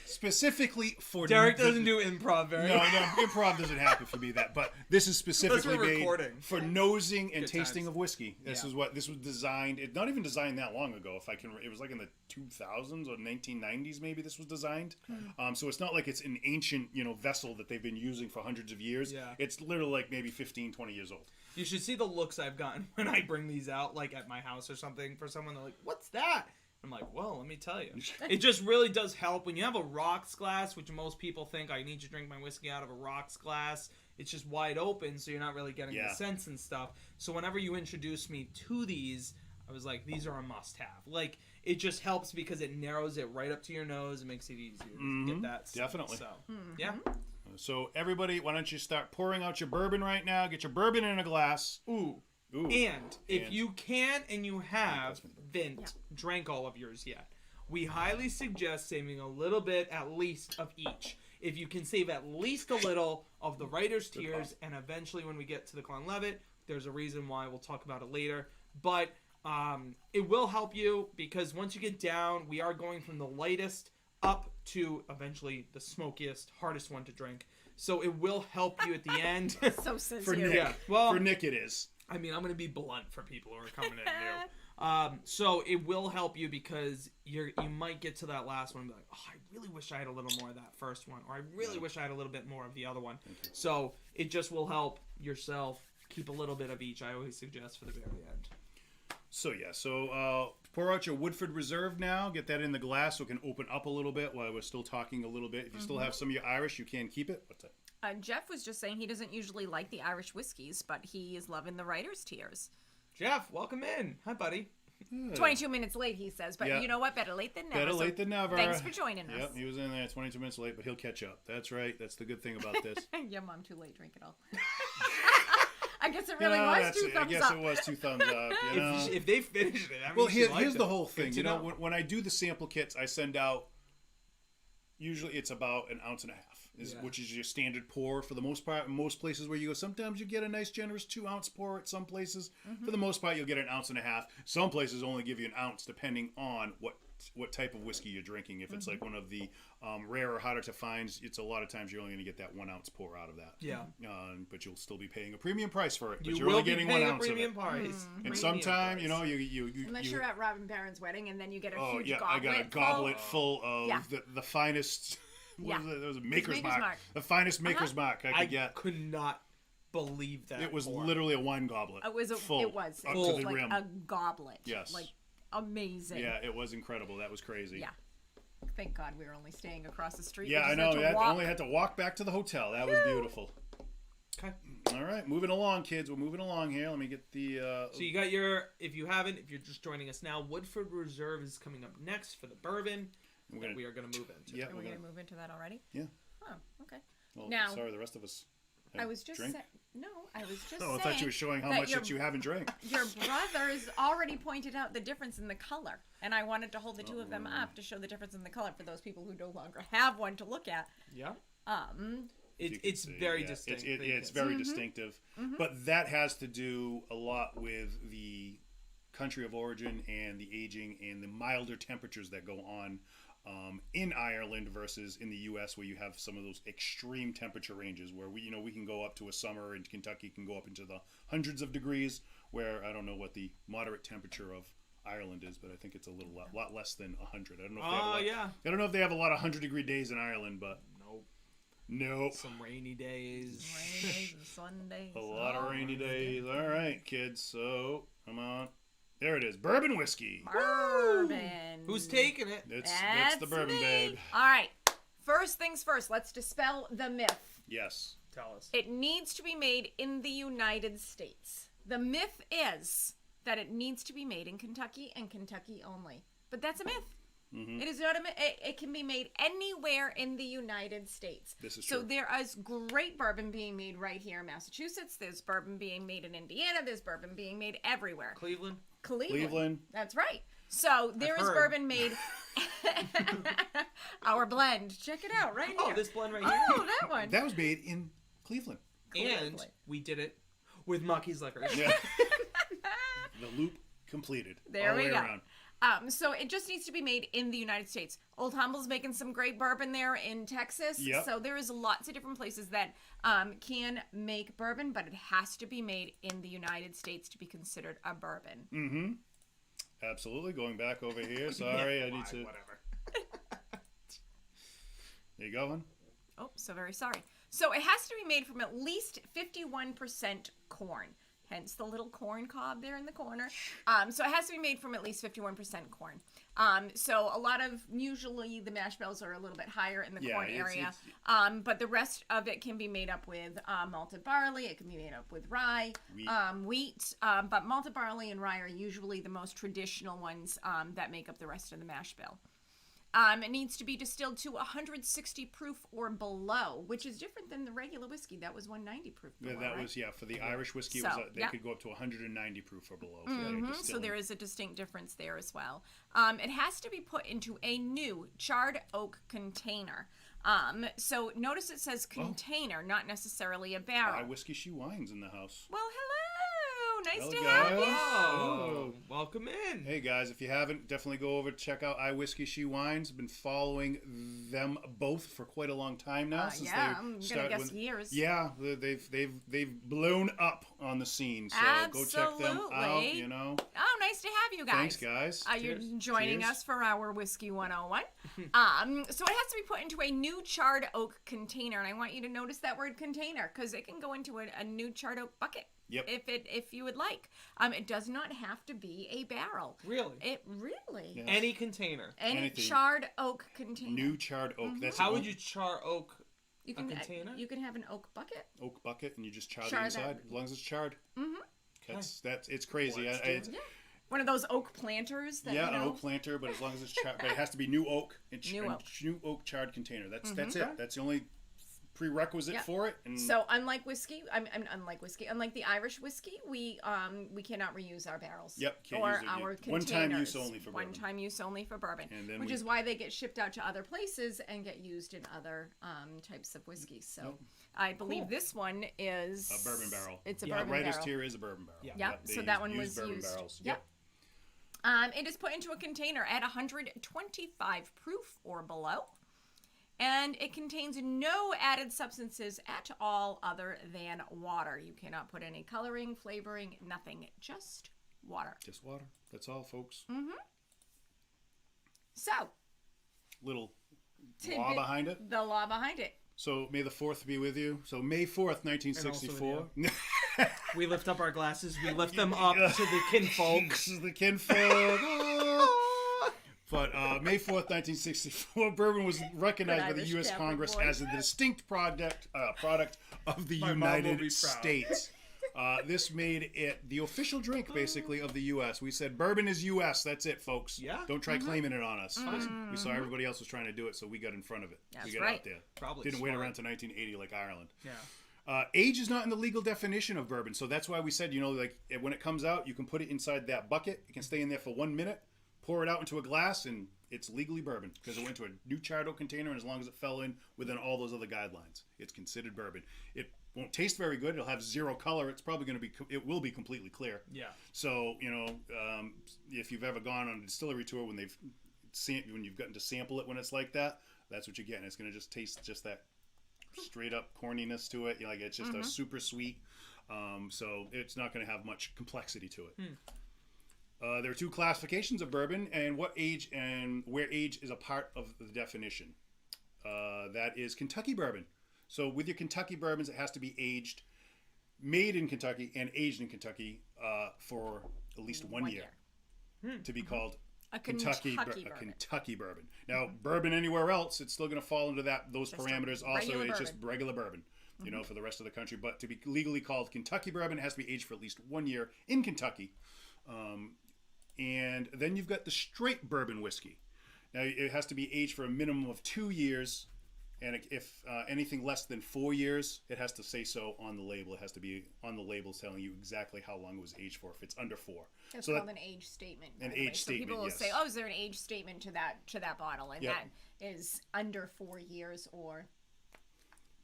specifically for. Derek doesn't do improv very well. No, improv doesn't happen for me. But this is specifically made for nosing and tasting of whiskey. This was designed. It's not even designed that long ago. It was like in the 2000s or 1990s maybe. This was designed. So it's not like it's an ancient vessel that they've been using for hundreds of years. Yeah. It's literally like maybe 15, 20 years old. You should see the looks I've gotten when I bring these out, like at my house or something, for someone. They're like, "What's that?" I'm like, "Well, let me tell you." It just really does help when you have a rocks glass, which most people think I need to drink my whiskey out of a rocks glass. It's just wide open, so you're not really getting the sense and stuff. So whenever you introduce me to these, I was like, these are a must-have. Like, it just helps because it narrows it right up to your nose. It makes it easier to get that sense. Definitely. So, yeah. So everybody, why don't you start pouring out your bourbon right now? Get your bourbon in a glass. Ooh. And if you can and you haven't drank all of yours yet, we highly suggest saving a little bit at least of each. If you can save at least a little of the Writer's Tears, and eventually when we get to the Glen Levitt, there's a reason why. We'll talk about it later. But it will help you because once you get down, we are going from the lightest up to eventually the smokiest, hardest one to drink. So it will help you at the end. So sincere. For Nick. Yeah. Well, for Nick it is. I mean, I'm going to be blunt for people who are coming in new. So it will help you because you might get to that last one and be like, oh, I really wish I had a little more of that first one. Or I really wish I had a little bit more of the other one. So it just will help yourself keep a little bit of each. I always suggest for the very end. So pour out your Woodford Reserve now. Get that in the glass so it can open up a little bit while we're still talking a little bit. If you still have some of your Irish, you can keep it. What's that? Jeff was just saying he doesn't usually like the Irish whiskeys, but he is loving the Writer's Tears. Jeff, welcome in. Hi, buddy. 22 minutes late, he says, but you know what? Better late than never. Better late than never. Thanks for joining us. Yep, he was in there 22 minutes late, but he'll catch up. That's right. That's the good thing about this. Yeah, Mom, too late. Drink it all. I guess it really was two thumbs up. it was 2 thumbs up. You know? If they finished it, I mean, Well, she liked here's it. the whole thing. Good You to know, when I do the sample kits, I send out. Usually, it's about 1.5 ounces, which is your standard pour for the most part. In most places where you go, sometimes you get a nice, generous 2-ounce pour. At some places, for the most part, you'll get 1.5 ounces. Some places only give you 1 ounce, depending on what type of whiskey you're drinking. If it's like one of the rarer, harder to find, it's a lot of times you're only going to get that 1 ounce pour out of that. Yeah. But you'll still be paying a premium price for it. But You you're will only be getting paying 1 a ounce premium of it. price. And sometime, you know, you Unless you're at Robin Barron's wedding and then you get a oh huge yeah, goblet. I got a goblet full of the finest. Yeah. It was a Maker's Maker's Mark. Mark. The finest Maker's Mark I could get. could not believe that. It was pour. literally a wine goblet. It was full, it was up full, to the like rim. a goblet. Yes. Like amazing. Yeah, it was incredible. That was crazy. Yeah. Thank God we were only staying across the street. Yeah, We I just know. had to I walk. only had to walk back to the hotel. That was beautiful. Okay. All right, moving along, kids. We're moving along here. Let me get the. So you got if you're just joining us now, Woodford Reserve is coming up next for the bourbon that we are going to move into. Yeah, Are we going to move into that already? Yeah. Oh, okay. Well, Now- sorry, the rest of us. I was just drink. I was just Oh, saying. I thought you were showing how much that you haven't drank. Your brothers already pointed out the difference in the color, and I wanted to hold the two of them up to show the difference in the color for those people who no longer have one to look at. Yeah. It's very distinct. It's very distinctive, but that has to do a lot with the country of origin and the aging and the milder temperatures that go on in Ireland versus in the U.S., where you have some of those extreme temperature ranges where we can go up to a summer in Kentucky can go up into the hundreds of degrees. Where I don't know what the moderate temperature of Ireland is, but I think it's a lot less than 100. I don't know. I don't know if they have a lot of 100-degree days in Ireland, but nope. Some rainy days. Rainy days and Sundays. A lot of rainy days. All right, kids. So come on. There it is. Bourbon whiskey. Bourbon. Who's taking it? That's the bourbon, me. babe. All right. First things first. Let's dispel the myth. Yes. Tell us. It needs to be made in the United States. The myth is that it needs to be made in Kentucky and Kentucky only. But that's a myth. Mm-hmm. It is not a myth. It can be made anywhere in the United States. This is so true. there is great bourbon being made right here in Massachusetts. There's bourbon being made in Indiana. There's bourbon being made everywhere. Cleveland. That's right. So there is bourbon made. Our blend. Check it out right here. Oh, this blend right here. Oh, that one. That was made in Cleveland. And we did it with Mucky's Liquors. Yeah. The loop completed. There all the we way go. around. So it just needs to be made in the United States. Old Humble's making some great bourbon there in Texas. Yep. So there is lots of different places that can make bourbon, but it has to be made in the United States to be considered a bourbon. Mm-hmm. Absolutely. Going back over here. Sorry, I need to. Whatever. There you go, hon. Oh, so very sorry. So it has to be made from at least 51% corn. Hence the little corn cob there in the corner. So it has to be made from at least 51% corn. So a lot of, usually the mash bills are a little bit higher in the corn area. But the rest of it can be made up with malted barley. It can be made up with rye, wheat. But malted barley and rye are usually the most traditional ones that make up the rest of the mash bill. It needs to be distilled to 160 proof or below, which is different than the regular whiskey. That was 190 proof below, That right? was, for the Irish whiskey, So, they could go up to 190 proof or below. For their So distilling. there is a distinct difference there as well. It has to be put into a new charred oak container. So notice it says container, not necessarily a barrel. Whiskey She Wines in the house. Well, hello. Nice Hello, to have guys. you. Oh, welcome in. Hey guys, if you haven't, definitely go over check out Whiskey She Wines. Been following them both for quite a long time now. Since Yeah, they I'm gonna started guess years. Yeah, they've blown up on the scene. So go check them out. Absolutely. You know. Oh, nice to have you guys. Thanks, guys. You're Cheers. joining Cheers. us for our Whiskey 101. So it has to be put into a new charred oak container, and I want you to notice that word container because it can go into a new charred oak bucket. Yep. If you would like. It does not have to be a barrel. Really? It really. Yeah. Any container. Any Anything. charred oak container. New charred oak. That's How the would you char oak? You can container? You can have an oak bucket. oak bucket and you just char the Char inside that. as long as it's charred. It's crazy. Let's It's do it. Yeah. One of those oak planters. That, yeah, you an know, oak planter, but as long as it's charred, but it has to be new oak. New oak. New oak charred container. That's Mm-hmm. it. That's the only prerequisite Yeah. for it. And So unlike the Irish whiskey, we cannot reuse our barrels. Yep, can't or use it. our One-time containers. use only for bourbon. One-time use only for bourbon. And then which we- is why they get shipped out to other places and get used in other types of whiskeys. So I believe this one is a bourbon barrel. It's a Yeah, bourbon Writer's barrel. tier is a bourbon barrel. Yeah. Yep. They So that one use was bourbon used. barrels. Yep. It is put into a container at 125 proof or below. And it contains no added substances at all other than water. You cannot put any coloring, flavoring, nothing. Just water. Just water. That's all, folks. So, Little law tidbit- behind it. the law behind it. So may the 4th be with you. So May 4th, 1964. We lift up our glasses. We lift them up to the kinfolk. This is the kinfolk. But May 4th, 1964, bourbon was recognized by the Irish U.S. Catholic Congress boy. as a distinct product of the My mom will be United proud. States. This made it the official drink, basically, of the U.S. We said bourbon is U.S. That's it, folks. Yeah. Don't try claiming it on us. We saw everybody else was trying to do it, so we got in front of it. That's we got right. out there. Probably Didn't wait smart. around to 1980 like Ireland. Yeah. Age is not in the legal definition of bourbon, so that's why we said, like when it comes out, you can put it inside that bucket. It can stay in there for 1 minute, pour it out into a glass, and it's legally bourbon because it went to a new charred oak container, and as long as it fell in within all those other guidelines, it's considered bourbon. It won't taste very good. It'll have zero color. It's probably going to be. It will be completely clear. Yeah. So if you've ever gone on a distillery tour when you've gotten to sample it when it's like that, that's what you're getting. It's going to just taste just that straight up corniness to it. It's just a super sweet. So it's not going to have much complexity to it. There are two classifications of bourbon, and what age and where age is a part of the definition. That is Kentucky bourbon. So with your Kentucky bourbons, it has to be made in Kentucky and aged in Kentucky for at least 1 year to be called A Kentucky Kentucky bourbon. bourbon. Now, bourbon anywhere else, it's still going to fall into those Just a parameters. Also, regular it's bourbon. just regular bourbon, for the rest of the country. But to be legally called Kentucky bourbon, it has to be aged for at least 1 year in Kentucky. And then you've got the straight bourbon whiskey. Now, it has to be aged for a minimum of 2 years. And if anything less than 4 years, it has to say so on the label. It has to be on the label telling you exactly how long it was aged for if it's under 4. It's So called an age statement. by an the way. age So statement, people will yes. say, "Oh, is there an age statement to that bottle?" And Yep. that is under 4 years or.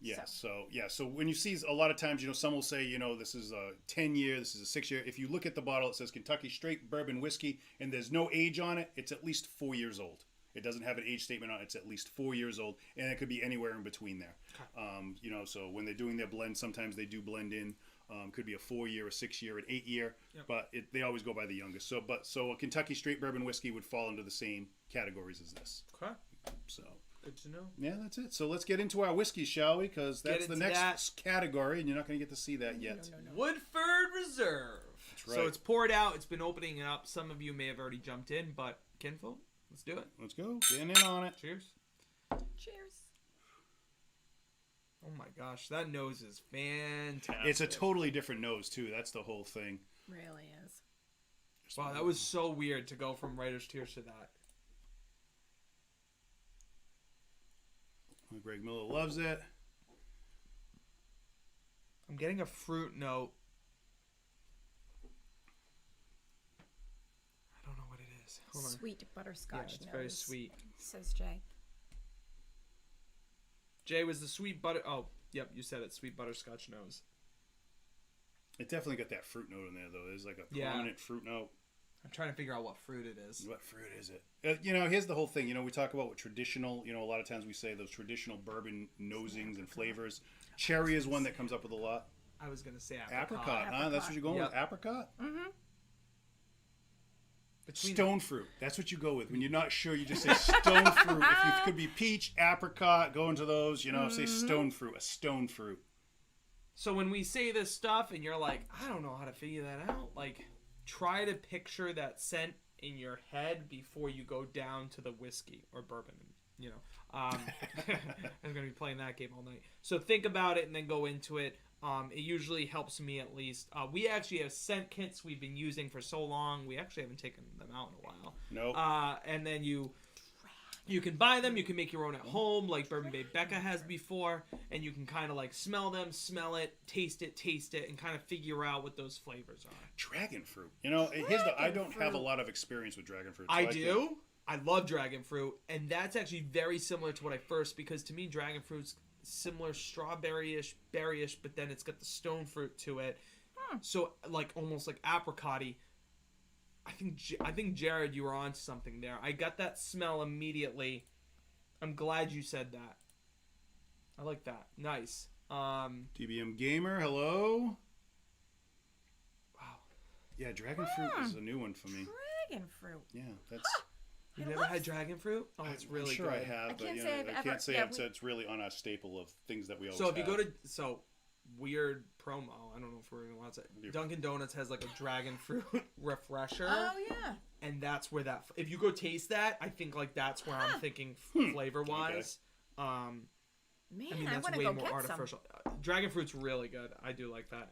Yeah. So when you see a lot of times, some will say, this is a 10-year, this is a 6-year. If you look at the bottle, it says Kentucky straight bourbon whiskey, and there's no age on it. It's at least 4 years old. It doesn't have an age statement on it. It's at least 4 years old, and it could be anywhere in between there. So when they're doing their blend, sometimes they do blend in. Could be a 4-year, a 6-year, an 8-year, but they always go by the youngest. So a Kentucky straight bourbon whiskey would fall into the same categories as this. Okay. So Good to know. yeah, that's it. So let's get into our whiskeys, shall we? Because that's the into next category, and you're not going to get to see that yet. Woodford Reserve. That's right. So it's poured out. It's been opening up. Some of you may have already jumped in, but kinfolk, let's do it. Let's go. Getting in on it. Cheers. Cheers. Oh my gosh, that nose is fantastic. It's a totally different nose, too. That's the whole thing. Really is. Wow, that was so weird to go from Writer's Tears to that. Greg Miller loves it. I'm getting a fruit note. I don't know what it is. Hold on. Sweet butterscotch Yeah, it's nose, very sweet. says Jay. Jay, was the sweet butter... Oh, yep, you said it. Sweet butterscotch nose. It definitely got that fruit note in there, though. There's like a Yeah. prominent fruit note. I'm trying to figure out what fruit it is. What fruit is it? Here's the whole thing. We talk about what traditional, a lot of times we say those traditional bourbon nosings and flavors. Cherry is one that comes up with a lot. I was going to say Apricot, huh? That's what you're going with? Yep. Apricot? Between Stone fruit. That's what you go with. When you're not sure, you just say stone fruit. If you could be peach, apricot, go into those, say stone fruit, a stone fruit. So when we say this stuff and you're like, I don't know how to figure that out, like, try to picture that scent in your head before you go down to the whiskey or bourbon, I'm going to be playing that game all night. So think about it and then go into it. It usually helps me at least. We actually have scent kits we've been using for so long. We actually haven't taken them out in a while. Nope. And then you You can buy them. You can make your own at home, like Bourbon Bay Becca has before, and you can kind of like smell them, smell it, taste it, and kind of figure out what those flavors are. Dragon fruit. I don't have a lot of experience with dragon fruit. So I do. I love dragon fruit, and that's actually very similar to what I first, because to me, dragon fruit's similar strawberry-ish, berry-ish, but then it's got the stone fruit to it. So, like, almost like apricot-y. I think, Jared, you were onto something there. I got that smell immediately. I'm glad you said that. I like that. Nice. TBM Gamer, hello. Wow. Yeah, dragon fruit is a new one for me. Dragon fruit. Yeah, that's... You never had dragon fruit? Oh, it's really I'm sure good. I have, but I can't say it's really on a staple of things that we always So if you have. go to weird promo, I don't know if we're even allowed to say, Dunkin' Donuts has like a dragon fruit refresher. Oh yeah. And that's where that, if you go taste that, I think like that's where I'm thinking flavor wise. Man, I mean, that's want to way go more get artificial. Dragon fruit's really good. I do like that.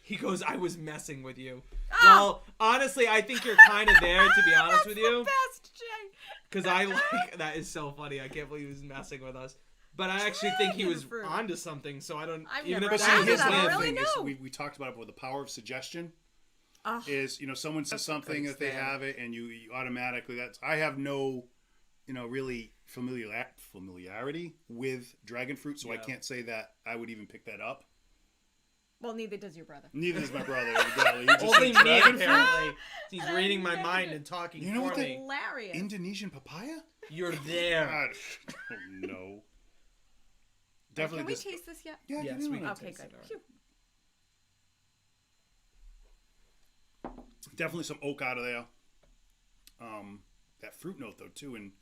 He goes, I was messing with you. Well, honestly, I think you're kind of there, to be honest with you. Best, Jay. Because I like, that is so funny. I can't believe he was messing with us. But I actually think he was fruit. onto something, so I don't... I've even never if had that's it, I his don't way of really thinking. know. We talked about it with the power of suggestion. Oh. Is, someone says something that they stand. have it, and you automatically... I have no, really familiarity with dragon fruit, so I can't say that I would even pick that up. Well, neither does your brother. Neither is my brother. Evidently. He just Only said me, dragon fruit. apparently. He's reading my mind and talking You know for what me. Hilarious. Indonesian papaya? You're there. God, no. Definitely. Can we taste this yet? Yeah, Yes, give me we one. can. Okay, taste good. it, Phew. Definitely some oak out of there. That fruit note though too, and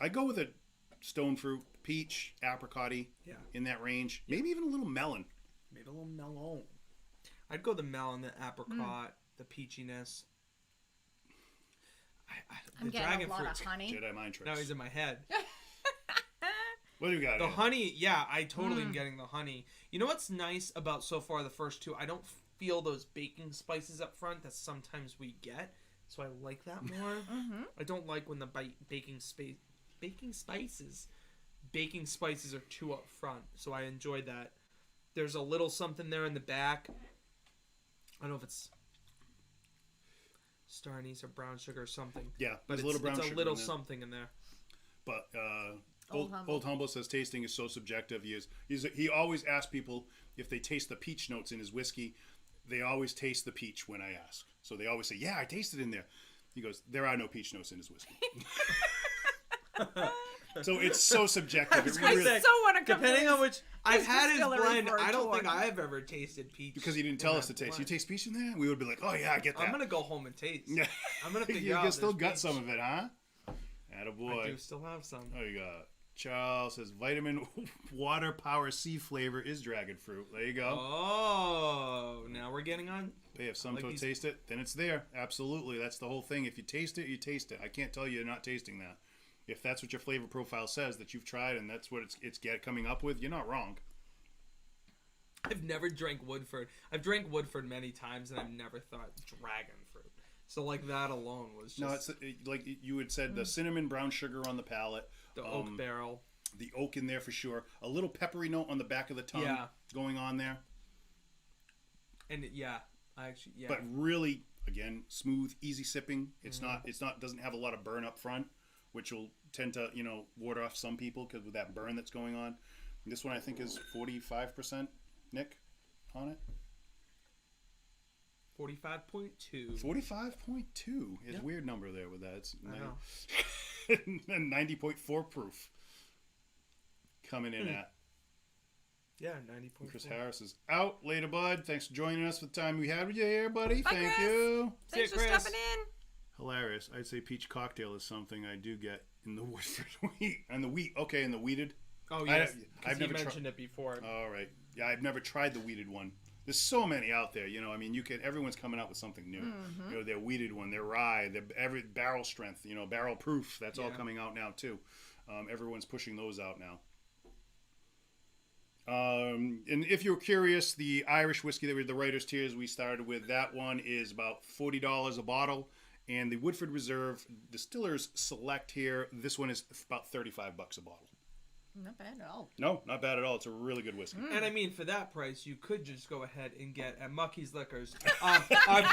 I go with a stone fruit, peach, apricot-y, in that range. Maybe even a little melon. Maybe a little melon. I'd go the melon, the apricot, the peachiness. I'm The getting dragon a lot fruit. of honey. Jedi mind tricks. Now he's in my head. What do you got? The here? honey, yeah, I totally am getting the honey. You know what's nice about so far the first two? I don't feel those baking spices up front that sometimes we get, so I like that more. I don't like when the baking spices are too up front, so I enjoy that. There's a little something there in the back. I don't know if it's star anise or brown sugar or something. Yeah, But there's a little brown it's sugar a little in there. something in there. But Old Old Humble says tasting is so subjective. He always asks people if they taste the peach notes in his whiskey. They always taste the peach when I ask. So they always say, "Yeah, I tasted in there." He goes, "There are no peach notes in his whiskey." So it's so subjective. It I really, so want to come. Depending on which I've his had his distillery blend, for a I don't tour. think I've ever tasted peach. because he didn't tell in us to that taste. You blend. taste peach in there? We would be like, "Oh yeah, I get that." I'm gonna go home and taste. Yeah. I'm gonna figure you out. still there's got peach. some of it, huh? Attaboy. I do still have some. Oh, you got Charles says vitamin water power sea flavor is dragon fruit. There you go. Oh, now we're getting on. Hey, if some like to these- taste it, then it's there. Absolutely, that's the whole thing. If you taste it, you taste it. I can't tell you you're not tasting that. If that's what your flavor profile says that you've tried and that's what it's coming up with, you're not wrong. I've never drank Woodford. I've drank Woodford many times, and I've never thought dragon fruit. So like that alone was just No, it's like you had said, the cinnamon brown sugar on the palate, the oak barrel. the oak in there for sure, a little peppery note on the back of the tongue going on there, And I actually but really again smooth, easy sipping. It's not doesn't have a lot of burn up front, which will tend to ward off some people because with that burn that's going on. And this one I think is 45%, Nick, on it. 45.2. 45.2 is a weird number there with that. It's I know. 90.4 proof coming in at. Yeah, 90.4. Chris Harris is out. Later, bud. Thanks for joining us for the time we had with you here, buddy. Bye, Thank Chris. you. Thanks See for ya, Chris. stepping in. Hilarious. I'd say peach cocktail is something I do get in the Woodford wheat. And the wheat. Okay, and the wheated. Oh yes, I've because you never mentioned it before. All right. Yeah, I've never tried the wheated one. There's so many out there, I mean, everyone's coming out with something new. Their wheated one, their rye, their every barrel strength, barrel proof. That's all coming out now too. Everyone's pushing those out now. And if you're curious, the Irish whiskey that the Writer's Tears we started with, that one is about $40 a bottle, And the Woodford Reserve Distillers Select here, this one is about $35 a bottle. Not bad at all. No, not bad at all. It's a really good whiskey. And I mean, for that price, you could just go ahead and get at Mucky's Liquors our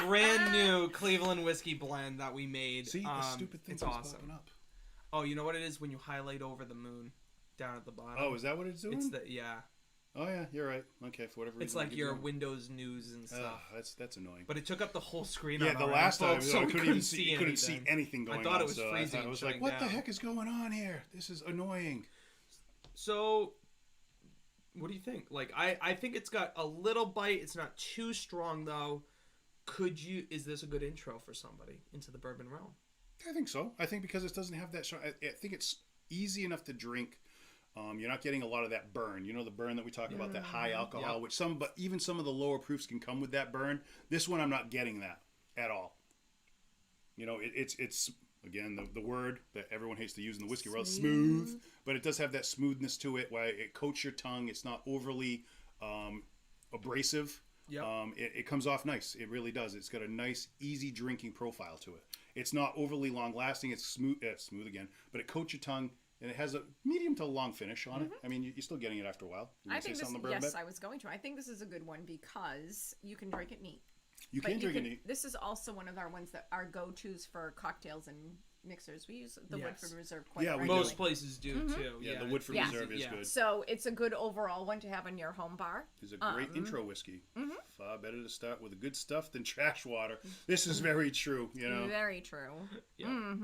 brand new Cleveland whiskey blend that we made. See, the stupid thing it's keeps awesome. popping up. Oh, you know what it is when you highlight over the moon down at the bottom? Oh, is that what it's doing? It's the yeah. Oh yeah, you're right. Okay, for whatever reason. It's like keeps your going. Windows news and stuff. That's annoying. But it took up the whole screen. Yeah, on the our last end, time folks, I so we couldn't even see anything going on. I thought it was so freezing. I was shutting like, what the down. heck is going on here? This is annoying. So, what do you think? Like, I think it's got a little bite. It's not too strong though. Is this a good intro for somebody into the bourbon realm? I think so. I think because it doesn't have that. I think it's easy enough to drink. You're not getting a lot of that burn. You know the burn that we talk about, that high alcohol, Yep. but even some of the lower proofs can come with that burn. This one, I'm not getting that at all. You know, it's again the word that everyone hates to use in the whiskey world, smooth. But it does have that smoothness to it, where it coats your tongue. It's not overly abrasive. Yep. It comes off nice. It really does. It's got a nice, easy drinking profile to it. It's not overly long lasting. It's smooth again, but it coats your tongue. And it has a medium to long finish on it. I mean, you're still getting it after a while. I think this. Yes, I was going to. I think this is a good one because you can drink it neat. You can drink it neat. This is also one of our ones that are go-tos for cocktails and mixers. We use the Woodford Reserve quite regularly. Most places do too. Yeah, the Woodford Reserve is good. So it's a good overall one to have in your home bar. It's a great intro whiskey. Far better to start with the good stuff than trash water. This is very true. You know, very true. Yeah.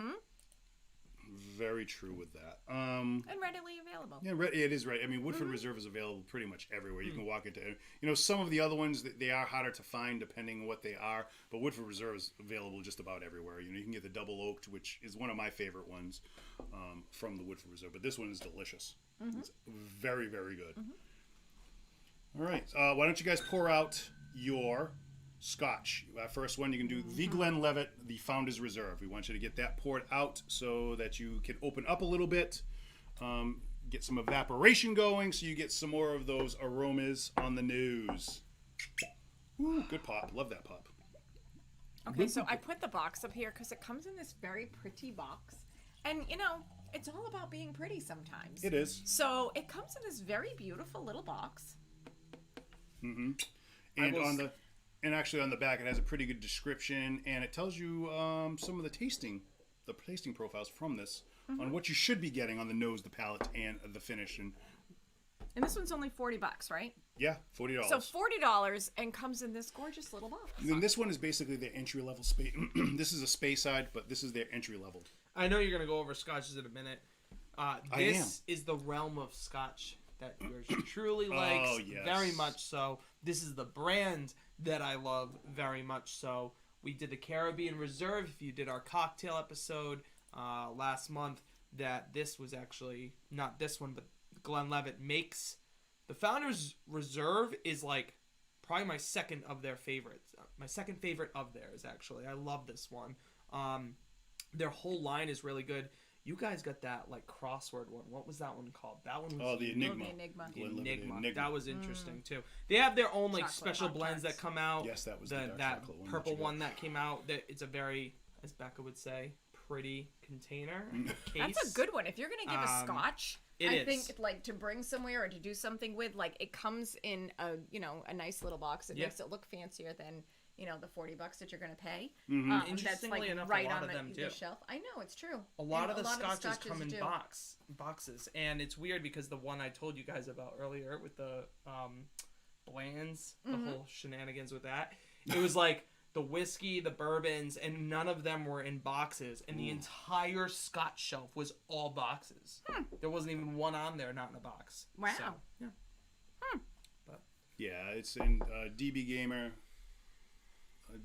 Very true with that. And readily available. Yeah, it is right. I mean, Woodford Reserve is available pretty much everywhere. You can walk into. You know, some of the other ones they are harder to find depending on what they are, but Woodford Reserve is available just about everywhere. You know, you can get the double oaked, which is one of my favorite ones from the Woodford Reserve. But this one is delicious. It's very, very good. All right, why don't you guys pour out your Scotch? Our first one, you can do the Glen Levitt, the Founder's Reserve. We want you to get that poured out so that you can open up a little bit, get some evaporation going, so you get some more of those aromas on the nose. Ooh, good pop. Love that pop. Okay, so I put the box up here because it comes in this very pretty box. And, you know, it's all about being pretty sometimes. It is. So it comes in this very beautiful little box. And actually on the back it has a pretty good description, and it tells you some of the tasting profiles from this on what you should be getting on the nose, the palate, and the finish. And this one's only $40, right? yeah, $40. So $40 and comes in this gorgeous little box. And this one is basically their entry level space. This is a space side, but this is their entry level. I know you're gonna go over scotches in a minute. This is the realm of scotch that yours truly likes. Oh, yes. Very much so. This is the brand that I love very much so. We did the Caribbean Reserve. If you did our cocktail episode last month, that this was actually not this one, but Glen Levitt makes. The Founder's Reserve is like probably my second of their favorites. My second favorite of theirs, actually. I love this one. Their whole line is really good. You guys got that like crossword one. What was that one called? That one was The Enigma. The Enigma. Enigma. That was interesting too. They have their own like Chocolate special blends Pop-Tarts. that come out. Yes, that was the dark that chocolate one purple that you got. one that came out. That it's a very, as Becca would say, pretty container. Case. That's a good one. If you're going to give a scotch, I think like to bring somewhere or to do something with, like it comes in a nice little box. It makes it look fancier than the $40 that you're going to pay. That's Interestingly like enough, right a lot on of them the do. shelf. I know, it's true. A lot And of the scotches come in do. boxes, and it's weird because the one I told you guys about earlier with the blands, the whole shenanigans with that, it was like the whiskey, the bourbons, and none of them were in boxes, and the entire Scotch shelf was all boxes. There wasn't even one on there not in a box. Wow. So, yeah. Yeah, it's in DB Gamer.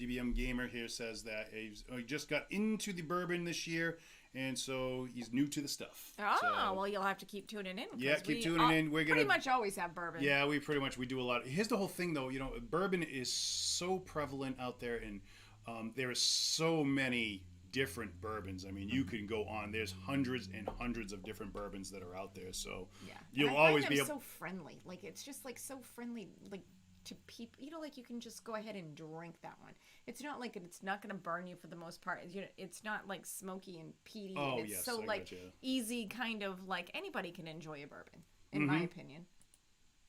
DBM Gamer here says that he just got into the bourbon this year, and so he's new to the stuff. Oh, So, well, you'll have to keep tuning in. 'Cause yeah, keep we tuning in. We're gonna pretty much always have bourbon. Yeah, we do a lot. Here's the whole thing, though. Bourbon is so prevalent out there, and there are so many different bourbons. I mean, you can go on. There's hundreds and hundreds of different bourbons that are out there. So Yeah. you'll And I find always them be able. so friendly. Like it's just like so friendly. Like to people. You know, like you can just go ahead and drink that one. It's not like it's not going to burn you for the most part. You know, it's not like smoky and peaty. Oh, and it's yes, so I like gotcha. easy, kind of like anybody can enjoy a bourbon, in my opinion.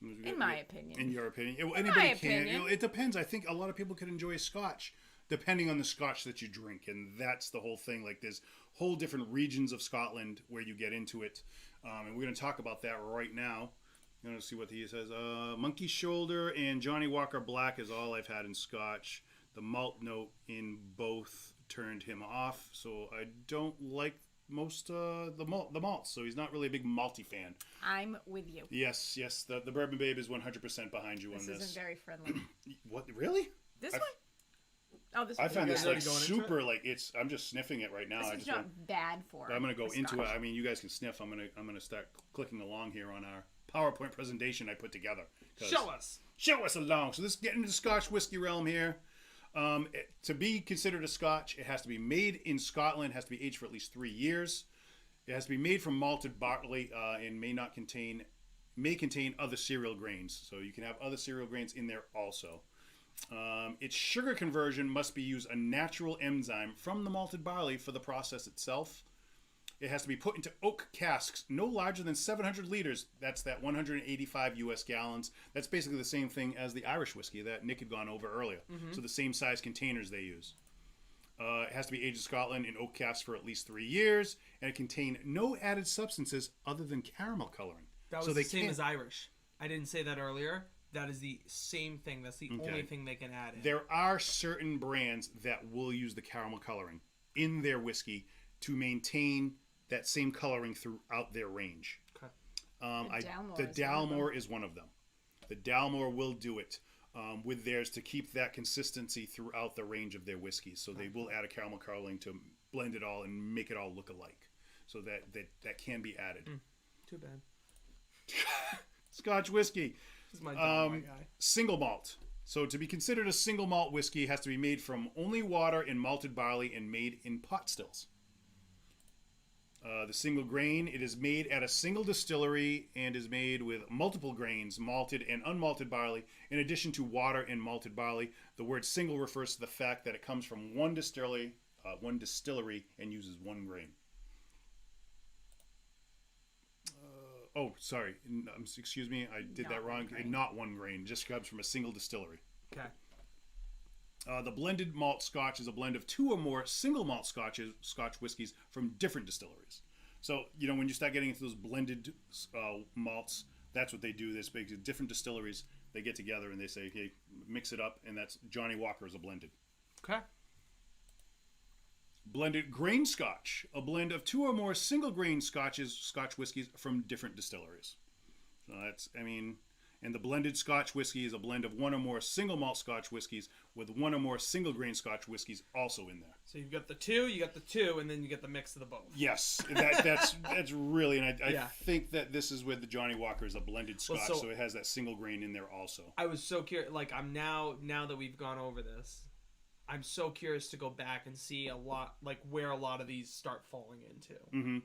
In my opinion. In your opinion. Anybody my can. opinion. You know, it depends. I think a lot of people can enjoy a scotch depending on the scotch that you drink. And that's the whole thing. Like there's whole different regions of Scotland where you get into it. And we're going to talk about that right now. I'm going to see what he says. Monkey Shoulder and Johnny Walker Black is all I've had in scotch. The malt note in both turned him off. So I don't like most the malts, so he's not really a big malty fan. I'm with you. Yes, the Bourbon Babe is 100% behind you on this. This isn't very friendly. What, really? This one? Oh, this I one. found this like going into super like it's. I'm just sniffing it right now. This I is just not want, bad for I'm gonna go the into it. Scotch. I mean, you guys can sniff. I'm gonna start clicking along here on our PowerPoint presentation I put together. Show us. Show us along. So this is getting into the Scotch whiskey realm here. To be considered a Scotch, it has to be made in Scotland. Has to be aged for at least 3 years. It has to be made from malted barley and may contain other cereal grains. So you can have other cereal grains in there also. Its sugar conversion must be use a natural enzyme from the malted barley for the process itself. It has to be put into oak casks no larger than 700 liters. That's that 185 US gallons. That's basically the same thing as the Irish whiskey that Nick had gone over earlier. So the same size containers they use. It has to be aged in Scotland in oak casks for at least 3 years, and it contain no added substances other than caramel coloring. That was so the they same can't- as Irish. I didn't say that earlier. That is the same thing. That's the only thing they can add in. There are certain brands that will use the caramel coloring in their whiskey to maintain that same coloring throughout their range. Okay. The Dalmore is one of them. The Dalmore will do it with theirs to keep that consistency throughout the range of their whiskeys. So they will add a caramel coloring to blend it all and make it all look alike. So that can be added. Too bad. Scotch whiskey. This is my Dalmore guy. Single malt. So to be considered a single malt whiskey, it has to be made from only water and malted barley and made in pot stills. The single grain, it is made at a single distillery and is made with multiple grains, malted and unmalted barley, in addition to water and malted barley. The word single refers to the fact that it comes from one distillery and uses one grain. Sorry. Excuse me, I did that wrong. Not one grain. It just comes from a single distillery. Okay. The blended malt Scotch is a blend of 2 or more single malt Scotch whiskeys from different distilleries. So, you know, when you start getting into those blended malts, that's what they do. There's different distilleries. They get together and they say, hey, mix it up. And that's Johnny Walker is a blended. Okay. Blended grain Scotch, a blend of 2 or more single grain Scotch whiskeys from different distilleries. So that's, and the blended Scotch whiskey is a blend of 1 or more single malt Scotch whiskeys with 1 or more single grain Scotch whiskeys also in there. So you've got the two, and then you get the mix of the both. Yes, that's really, and I think that this is where the Johnny Walker is a blended Scotch, so it has that single grain in there also. I was so curious, like I'm now that we've gone over this, I'm so curious to go back and see a lot, like where a lot of these start falling into. Mm-hmm.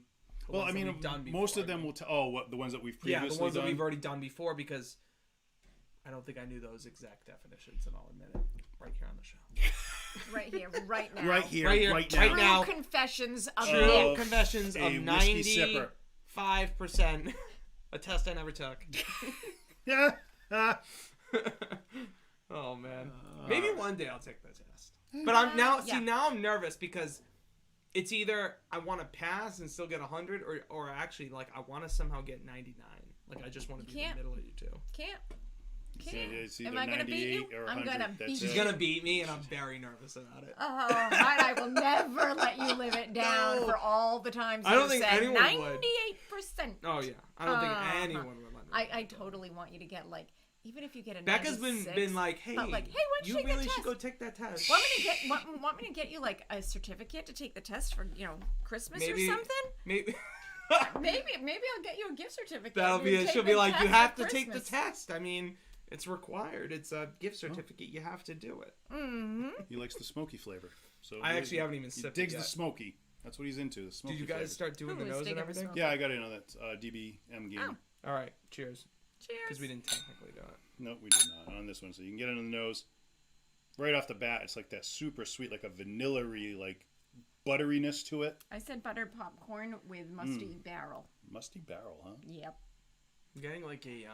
Well, I mean, most of them will what the ones that we've previously done? Yeah, the ones that we've already done before, because I don't think I knew those exact definitions, and I'll admit it right here on the show. Right here, right now. Right here, right right now. now. True confessions of True Nick. confessions of a whiskey 95%. A test I never took. Oh man, maybe one day I'll take the test. But I'm now I'm nervous because it's either I want to pass and still get 100, or actually like I want to somehow get 99. Like I just want to be in the middle of you two. Can't. It's either Am I gonna beat you? 98 or I'm 100. gonna beat She's gonna beat me, and I'm very nervous about it. Oh, and I will never let you live it down for all the times I don't you think said anyone 98%. would. Oh yeah, I don't think anyone would let me. I totally want you to get like, even if you get a Becca's 96, been like, hey, why don't you take really that should test? go take that test. Want me to get you like a certificate to take the test for Christmas or something? Maybe. maybe I'll get you a gift certificate. That'll be it. She'll be like, you have to take the test. I mean, it's required. It's a gift certificate. You have to do it. Mm-hmm. He likes the smoky flavor. So I actually haven't even sipped He digs it yet. the smoky. That's what he's into. The smoky. Did you guys flavor. start doing the nose and everything? Yeah, I got in on that DBM game. Oh. All right. Cheers. Cheers. Because we didn't technically do it. No, we did not on this one. So you can get it on the nose. Right off the bat, it's like that super sweet, like a vanilla-y, like butteriness to it. I said buttered popcorn with musty barrel. Musty barrel, huh? Yep. I'm getting like a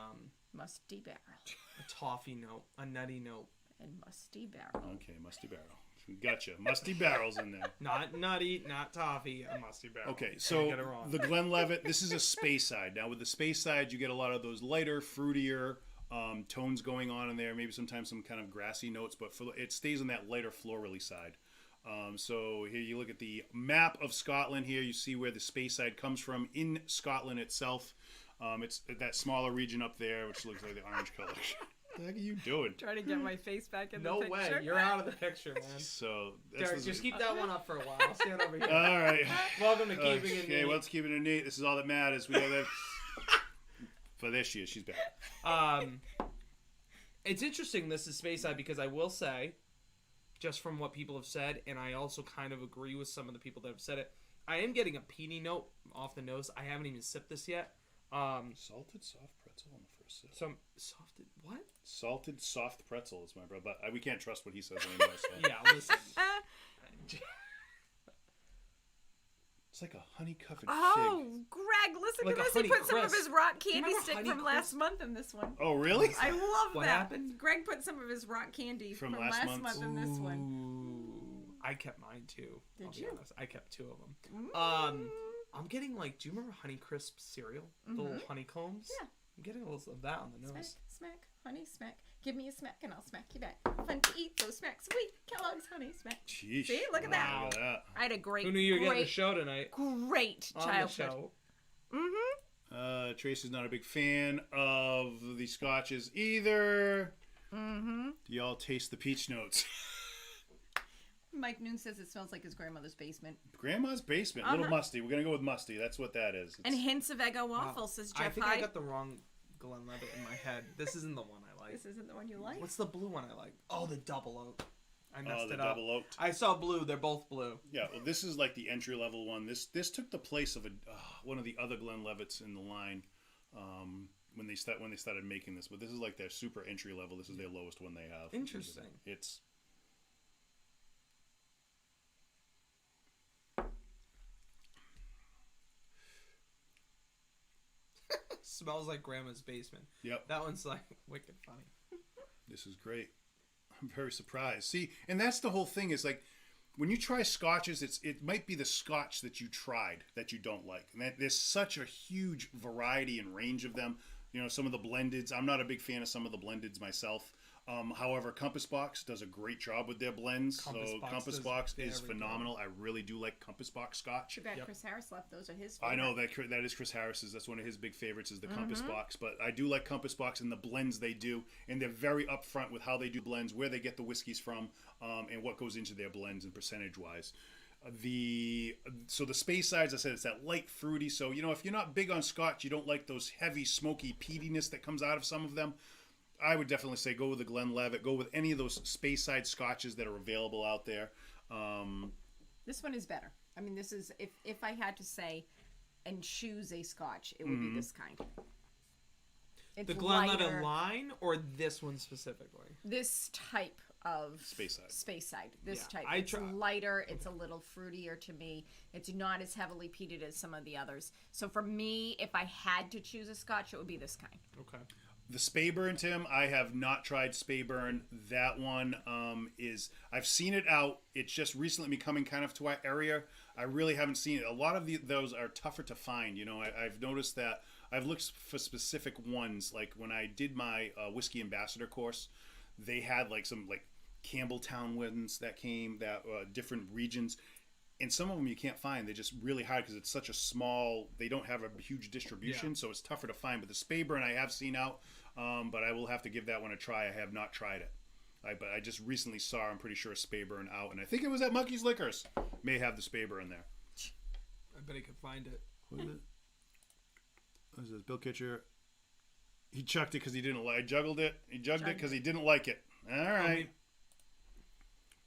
Musty barrel. toffee note, a nutty note. And musty barrel. Okay, musty barrel. Gotcha. Musty barrels in there. Not nutty, not toffee, a musty barrel. Okay, Can't so get it wrong. the Glenlivet, this is a space side. Now with the space side, you get a lot of those lighter, fruitier tones going on in there. Maybe sometimes some kind of grassy notes, but it stays on that lighter florally side. So here you look at the map of Scotland. Here you see where the space side comes from in Scotland itself. It's that smaller region up there, which looks like the orange color. What the heck are you doing? Trying to get my face back in No the picture. way, you're out of the picture, man. So Derek, just keep that one up for a while. I'll stand over here. all right. Welcome to Keeping It Okay, Neat. well, let's keep it neat. This is all that matters. We have that. For this year, she's back. It's interesting this is Speyside because I will say, just from what people have said, and I also kind of agree with some of the people that have said it, I am getting a peaty note off the nose. I haven't even sipped this yet. Salted soft pretzel on the first sip. Some softed what? Salted soft pretzel is my brother, but we can't trust what he says anymore. So. Yeah, listen. It's like a honey covered Oh, fig. Greg, listen Like to a this. He Honey put some of Crisp. his rock candy Remember stick Honey from last Crisp? month in this one. Oh, really? I love What that. happened? Greg put some of his rock candy From from last last month? month in this one. Ooh, I kept mine too. Did I'll be you? honest. I kept 2 of them. Mm. I'm getting like, do you remember Honey Crisp cereal? The little honeycombs? Yeah. I'm getting a little of that on the Smack, nose. smack, honey, smack. Give me a smack and I'll smack you back. Fun to eat those smacks. Sweet Kellogg's honey smack. Sheesh. See, look at that. Look at that. I had a great, Who knew you were getting a great, show tonight? great On the childhood. show. Mm-hmm. Tracy's not a big fan of the scotches either. Mm-hmm. Do y'all taste the peach notes? Mike Noon says it smells like his grandmother's basement. Grandma's basement. A little musty. We're going to go with musty. That's what that is. And hints of Eggo waffle, says Jeff I think Hyde. I got the wrong Glenlivet in my head. This isn't the one I like. This isn't the one you like? What's the blue one I like? Oh, the double oak. I messed the it up. double oaked. I saw blue. They're both blue. Yeah, well, this is like the entry level one. This took the place of one of the other Glenlivets in the line when they started making this. But this is like their super entry level. This is their lowest one they have. Interesting. It's Smells like grandma's basement. Yep. That one's like wicked funny. This is great. I'm very surprised. See, and that's the whole thing is like when you try scotches, it might be the scotch that you tried that you don't like. And there's such a huge variety and range of them. You know, some of the blendeds. I'm not a big fan of some of the blendeds myself. However, Compass Box does a great job with their blends. Compass Box is phenomenal. I really do like Compass Box scotch. Too bad Chris Harris left. Those are his I favorites. know that is Chris Harris's. That's one of his big favorites is the Compass Box. But I do like Compass Box and the blends they do, and they're very upfront with how they do blends, where they get the whiskeys from, and what goes into their blends and percentage wise. The space sides, I said, it's that light fruity. So if you're not big on scotch, you don't like those heavy smoky peatiness that comes out of some of them. I would definitely say go with the Glenlivet. Go with any of those space side scotches that are available out there. This one is better. I mean, this is if I had to say and choose a scotch, it would be this kind. It's The Glenlivet lighter. line or this one specifically? This type of Space side. This Yeah, type. It's lighter. It's a little fruitier to me. It's not as heavily peated as some of the others. So for me, if I had to choose a scotch, it would be this kind. Okay. The Speyburn, Tim, I have not tried Speyburn. That one is, I've seen it out. It's just recently been coming kind of to our area. I really haven't seen it. A lot of those are tougher to find. I've noticed that I've looked for specific ones. Like when I did my whiskey ambassador course, they had like some like Campbelltown ones that came, that different regions. And some of them you can't find. They're just really hard because it's such a small, they don't have a huge distribution, so it's tougher to find. But the Speyburn I have seen out, but I will have to give that one a try. I have not tried it. But I just recently saw, I'm pretty sure, a Speyburn out. And I think it was at Monkey's Liquors. May have the Speyburn there. I bet I could find it. What is it? What is this? Bill Kitcher. He chucked it because he didn't like it. Juggled it. He jugged it because he didn't like it. All right.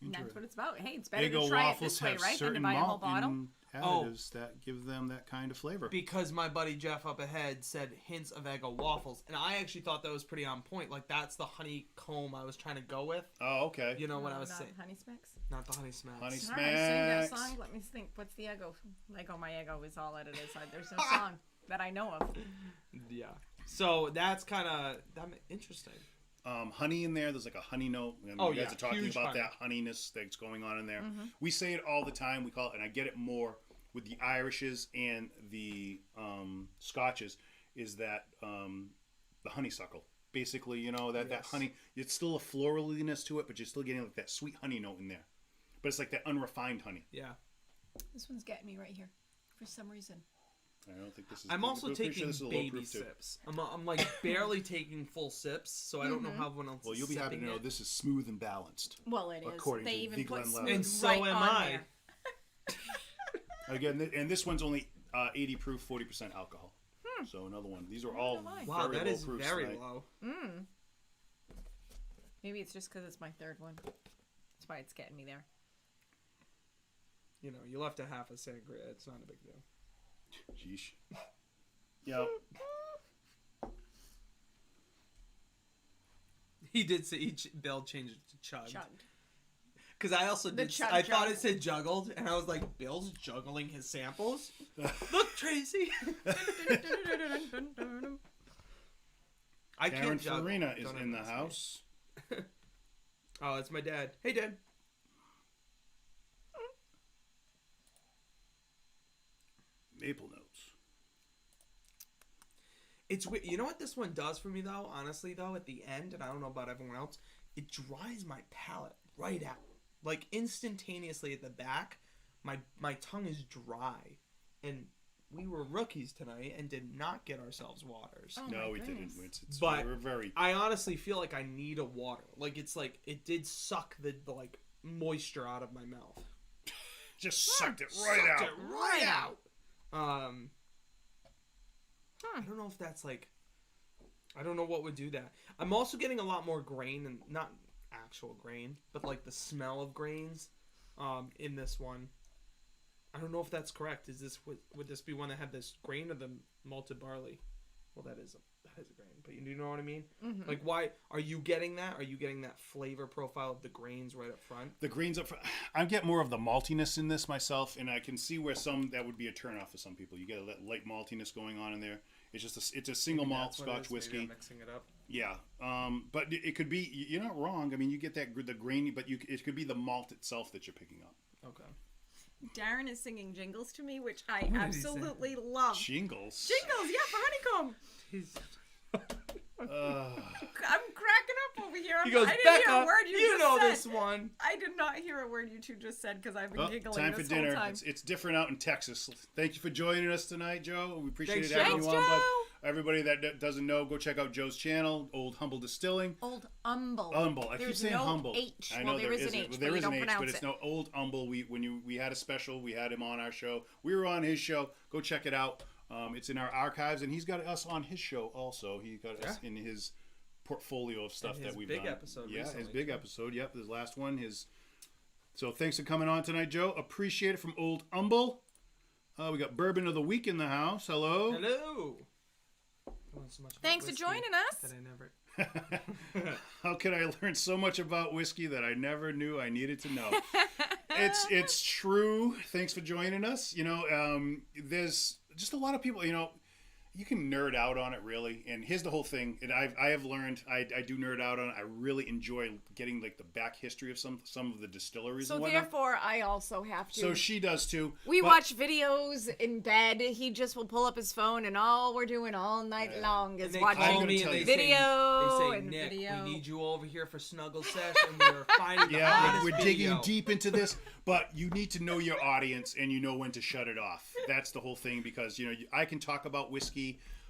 And that's what it's about. Hey, it's better Eggo to try it waffles this way, have right, than to certain buy a whole malt bottle. and additives that give them that kind of flavor. Because my buddy Jeff up ahead said hints of Eggo waffles, and I actually thought that was pretty on point. Like, that's the honeycomb I was trying to go with. Oh, okay. You know what I was not saying? Honey Smacks. Not the honey smacks. Honey All right, sing that Smacks. song. Let me think. What's the Eggo? Lego my Eggo is all that it is. There's no song that I know of. Yeah. So that's kind of interesting. Honey in there. There's like a honey note. And Oh, you guys yeah, are talking huge about honey. that honeyness that's going on in there. We say it all the time. We call it, and I get it more with the Irishes and the Scotches, is that the honeysuckle. Basically, you know, that Yes. honey, it's still a floraliness to it, but you're still getting like that sweet honey note in there. But it's like that unrefined honey. Yeah. This one's getting me right here for some reason. I don't think this is. I'm also pretty sure taking this is a low baby proof too. sips. I'm like barely taking full sips, so I don't know how everyone else Well, is you'll be happy to sipping know it. this is smooth and balanced. Well, it is. According They to even the put Glen smooth level. And so right am on I. there. Again, and this one's only 80 proof, 40% alcohol. So another one. These are all why. Wow, very that low is proofs very tonight. low. Maybe it's just because it's my third one. That's why it's getting me there. You know, you left a half a sangria. It's not a big deal. Sheesh. Yep. He did say Bill changed it to chug. Chugged. Because I also The did. chug I thought chug. it said juggled, and I was like, Bill's juggling his samples. Look, Tracy. I Karen can't juggle. Farina is Don't in the ask me. house. Oh, it's my dad. Hey, Dad. Maple notes. It's weird. You know what this one does for me, though? Honestly, though, at the end, and I don't know about everyone else, it dries my palate right out. Like, instantaneously at the back, my tongue is dry. And we were rookies tonight and did not get ourselves waters. Oh, No, my we goodness. didn't. But we were very. I honestly feel like I need a water. Like, it's like, it did suck the like, moisture out of my mouth. Just sucked it right Sucked out. it right out. I don't know if that's like, I don't know what would do that. I'm also getting a lot more grain, and not actual grain, but like the smell of grains in this one. I don't know if that's correct. Is this would this be one that had this grain or the malted barley? Well, that is a grain, but you know what I mean? Mm-hmm. Like, why are you getting that? Are you getting that flavor profile of the grains right up front? The greens up front. I get more of the maltiness in this myself, and I can see where that would be a turnoff for some people. You get a light maltiness going on in there. It's just it's a single Maybe malt that's what it Scotch is. Maybe whiskey. I'm mixing it up. Yeah, but it could be. You're not wrong. I mean, you get the grainy, but it could be the malt itself that you're picking up. Okay. Darren is singing jingles to me, which I What did he absolutely love. Shingles. Jingles, yeah, for honeycomb. I'm cracking up over here. He goes, I didn't hear Becca, a word you just know said. this one. I did not hear a word you two just said because I've been Oh, giggling time for this dinner. whole time. It's different out in Texas. Thank you for joining us tonight, Joe. We appreciate Thanks, having Joe. you on. Thanks, But everybody that doesn't know, go check out Joe's channel, Old Humble Distilling. Old Humble. Humble. I keep There's saying no humble. H. I know Well, there is an H, Well, but there you is don't an H, pronounce but it's it. no Old Humble. We had a special. We had him on our show. We were on his show. Go check it out. It's in our archives, and he's got us on his show also. He got us in his portfolio of stuff And that his we've big done. episode Yeah, recently, his big too. episode. Yep, his last one. So thanks for coming on tonight, Joe. Appreciate it from Old Humble. We got Bourbon of the Week in the house. Hello. Hello. I learned so much about Thanks for whiskey joining us. that I never. How could I learn so much about whiskey that I never knew I needed to know? It's true. Thanks for joining us. You know, there's just a lot of people, you know, you can nerd out on it really. And here's the whole thing. And I have learned, I do nerd out on it. I really enjoy getting like the back history of some of the distilleries So and whatnot. therefore, I also have to. So she does too. We But- watch videos in bed. He just will pull up his phone, and all we're doing all night long is And they watching call I'm me gonna and tell they you. video say, and Nick, video. we need you over here for Snuggle Sesh, and we're finding the Yeah, hottest we're video. digging deep into this, but you need to know your audience and you know when to shut it off. That's the whole thing because, you know, I can talk about whiskey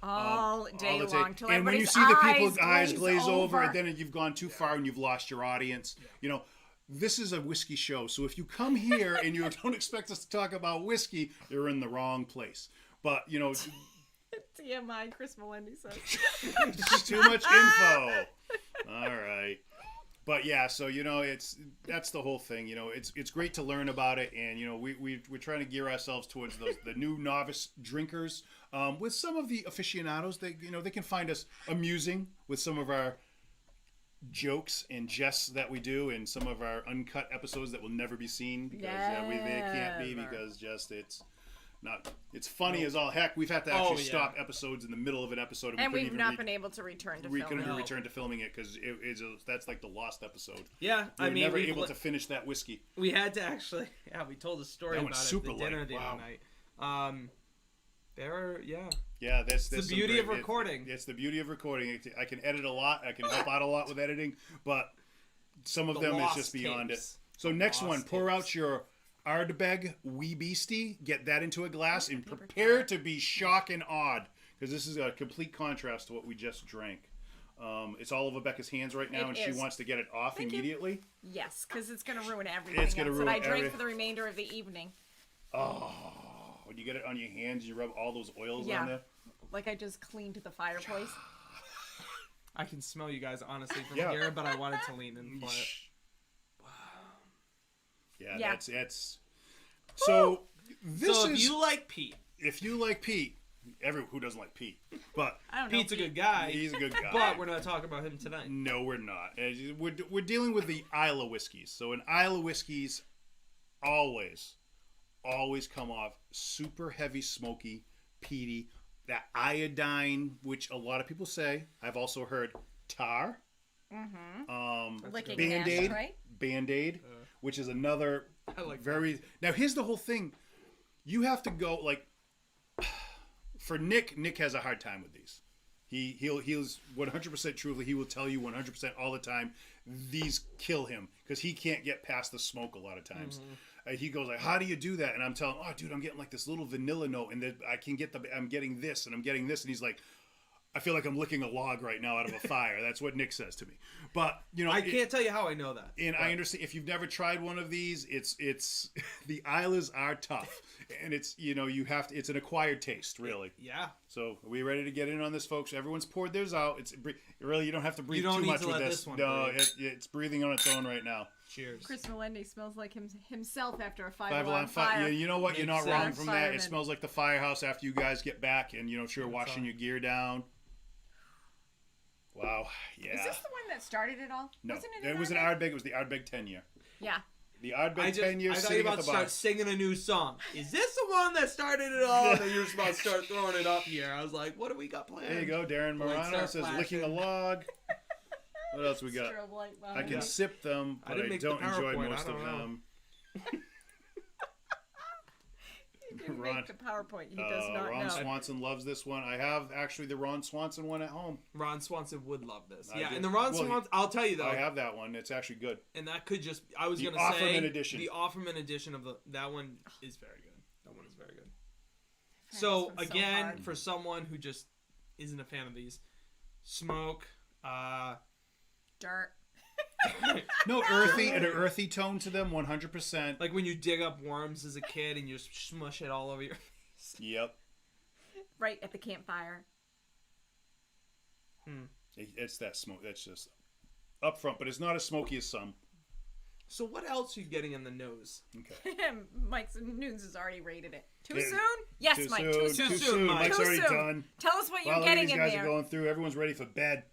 all day the long till and when you everybody's see the people's eyes glaze glaze over, then you've gone too far and you've lost your audience. You know, this is a whiskey show, so if you come here and you don't expect us to talk about whiskey, you're in the wrong place. But, you know, TMI, Chris Melendi says. just too much info. All right. But yeah, so that's the whole thing. It's great to learn about it, and we're trying to gear ourselves towards the new novice drinkers. With some of the aficionados, they can find us amusing with some of our jokes and jests that we do, and some of our uncut episodes that will never be seen because they can't be because it's funny as all heck. We've had to actually stop episodes in the middle of an episode, and we've not been able to return to filming. We couldn't filming. return to filming it because that's like the lost episode. Yeah, we were never able to finish that whiskey. We had to actually. Yeah, we told a story about it at the dinner the other night. Yeah, that's the beauty of recording. It's the beauty of recording. I can edit a lot. I can help out a lot with editing, but some of them is just beyond it. So next one, pour out your Ardbeg Wee Beastie, get that into a glass, and prepare to be shocked and awed, because this is a complete contrast to what we just drank. It's all over Becca's hands right now, and she wants to get it off immediately. Yes, because it's going to ruin everything It's going to ruin that I drank for the remainder of the evening. Oh, when you get it on your hands, you rub all those oils on there. Like I just cleaned the fireplace. I can smell you guys honestly from here, but I wanted to lean in for it. Yeah, that's so. If you like Pete, who doesn't like Pete? But I don't know. Pete's a good guy. He's a good guy. But we're not talking about him tonight. No, we're not. We're dealing with the Islay whiskeys. So an Islay whiskeys always come off super heavy, smoky, peaty. That iodine, which a lot of people say, I've also heard tar. Licking Band-Aid. ash, right? Band-Aid, which is another very... Now, here's the whole thing. You have to go, like... For Nick has a hard time with these. He's 100% truthful. He will tell you 100% all the time. These kill him because he can't get past the smoke a lot of times. He goes like, "How do you do that?" And I'm telling him, "Oh, dude, I'm getting like this little vanilla note, and then I'm getting this, and I'm getting this." And he's like, "I feel like I'm licking a log right now out of a fire." That's what Nick says to me. But I can't tell you how I know that. And I understand if you've never tried one of these, it's the Islas are tough, and it's it's an acquired taste, really. Yeah. So are we ready to get in on this, folks? Everyone's poured theirs out. It's really you don't have to breathe too need much to with let this. one No, breathe. it's breathing on its own right now. Cheers. Chris Melendi smells like himself after a 5 5 alarm alarm fire. fire. Yeah, you know what? You're not Makes wrong sense. from that. Fireman. It smells like the firehouse after you guys get back, and washing your gear down. Wow. Yeah. Is this the one that started it all? No, Wasn't it was an Ardbeg. It was the Ardbeg 10-year. Yeah. The Ardbeg 10-year I thought you sitting were at about the to start box. singing a new song. Is this the one that started it all? And then you're just about to start throwing it up here. I was like, what do we got planned? There you go. Darren Lights Morano start says flashing. licking a log. What else we got? Strobe light I behind can it. sip them, I but didn't I make the don't enjoy PowerPoint. most I of don't know. them. He didn't Ron- make the PowerPoint. He does not Ron know. Swanson loves this one. I have actually the Ron Swanson one at home. Ron Swanson would love this. I Yeah, do. and the Ron Well, Swanson, I'll tell you though, I have that one. It's actually good. and that could just, I was The going to say, Offerman edition. the Offerman edition of that one is very good. That one is very good. This So, one's so again, hard. for someone who just isn't a fan of these, smoke, Dirt. No, an earthy tone to them, 100%. like when you dig up worms as a kid and you just smush it all over your face. Yep. Right at the campfire. It's that smoke. That's just up front, but it's not as smoky as some. So what else are you getting in the nose? Okay. Mike Nunes has already rated it. Too Yeah. soon? Yes, Too Mike. soon. Too soon. Too soon. Mike. Mike's Too already soon. done. Tell us what you're While getting these in guys there. are going through, everyone's ready for bed.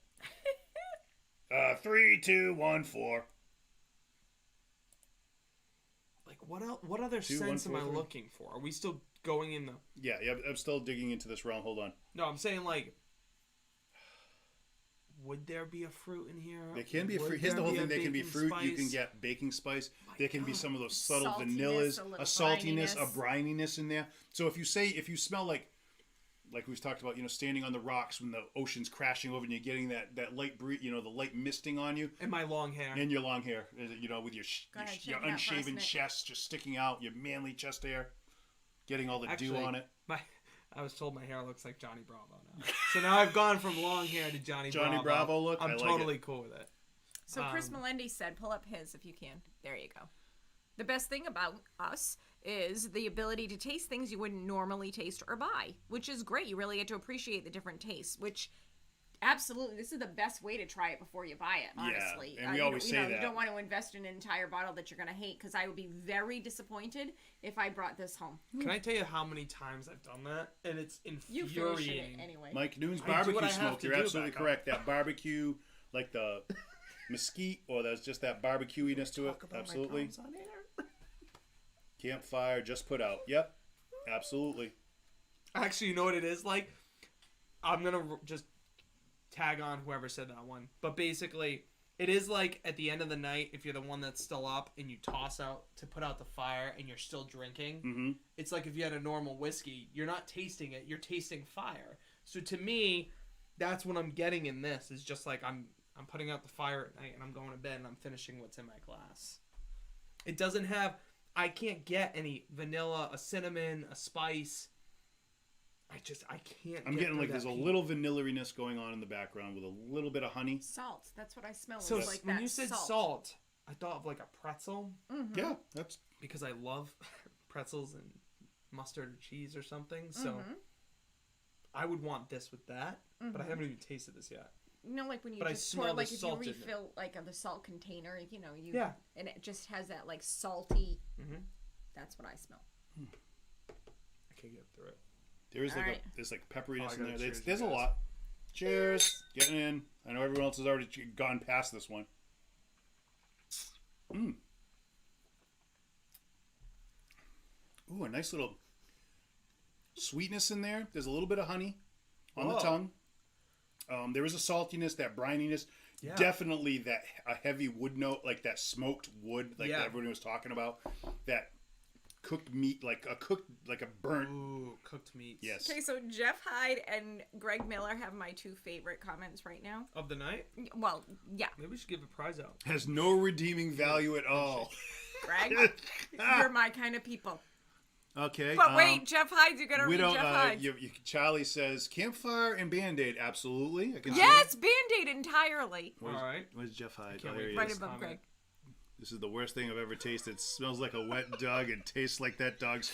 3, 2, 1, 4. Like what other 2, sense 1, am 4, I 3. looking for? Are we still going in the... Yeah, I'm still digging into this realm. Hold on. No, I'm saying like... Would there be a fruit in here? There can be a Would fruit. Here's the there whole be a thing. There can be baking fruit. You can spice? get baking spice. My There can be God. some of those subtle Saltiness, vanillas, a little a saltiness, brininess. a brininess in there. So if you smell like we've talked about, standing on the rocks when the ocean's crashing over and you're getting that light breeze, the light misting on you, And my long hair. and your long hair, with your Go ahead, your shake it out for us, unshaven Nick. chest just sticking out, your manly chest hair, getting all the dew Actually, on it. I was told my hair looks like Johnny Bravo now. So now I've gone from long hair to Johnny Bravo look? I'm I like totally it. cool with it. So Chris Melendi said, pull up his if you can. There you go. The best thing about us is the ability to taste things you wouldn't normally taste or buy, which is great. You really get to appreciate the different tastes, which Absolutely. This is the best way to try it before you buy it, honestly. Yeah, and we always say that. You don't want to invest in an entire bottle that you're going to hate, because I would be very disappointed if I brought this home. Can I tell you how many times I've done that? And it's You infuriating. finish it anyway. Mike Noon's I do what barbecue I have smoke. to You're do, absolutely Becca. correct. That barbecue, like the mesquite, or there's just that barbecuiness to it. Talk about my Absolutely. problems on air. Campfire just put out. Yep. Absolutely. Actually, you know what it is like? I'm going to just tag on whoever said that one. But basically, it is like at the end of the night, if you're the one that's still up and you toss out to put out the fire and you're still drinking, Mm-hmm. it's like if you had a normal whiskey, you're not tasting it, you're tasting fire. So to me, that's what I'm getting in this. Is just like I'm putting out the fire at night and I'm going to bed and I'm finishing what's in my glass. It doesn't have, I can't get any vanilla, a cinnamon, a spice. I can't. I'm get getting through like that there's a peat. little vanilleriness going on in the background with a little bit of honey. Salt. That's what I smell. So It's like when that you said salt, I thought of like a pretzel Mm-hmm. Yeah, that's because I love pretzels and mustard and cheese or something. So Mm-hmm. I would want this with that, but I haven't even tasted this yet. You know, like when you But I just smell pour, the like if you salt in it. refill like the salt container, you know, Yeah. and it just has that like salty. Mm-hmm. That's what I smell. I can't get through it. there's like Alright. there's like Oh, I pepperiness in gotta there. cheers There's a you guys. lot. Cheers. Getting in. I know everyone else has already gone past this one. Ooh, a nice little sweetness in there. There's a little bit of honey on the Whoa. tongue. There is a saltiness, that brininess. Yeah. Definitely that a heavy wood note, like that smoked wood, like Yeah. that everybody was talking about. That cooked meat, like a burnt. Ooh, cooked meats. Yes. Okay, so Jeff Hyde and Greg Miller have my two favorite comments right now. Of the night? Well, yeah, Maybe we should give a prize out. Has no redeeming value at all. Greg, you're my kind of people. Okay. But wait, Jeff Hyde, you gotta we read don't. Jeff Hyde. Charlie says campfire and Band-Aid. Absolutely. I can see Yes, that. Band-Aid entirely. Where's, All right. Where's Jeff Hyde? can't Oh, here wait he for Right is. above comment. Greg. This is the worst thing I've ever tasted. It smells like a wet dog and tastes like that dog's.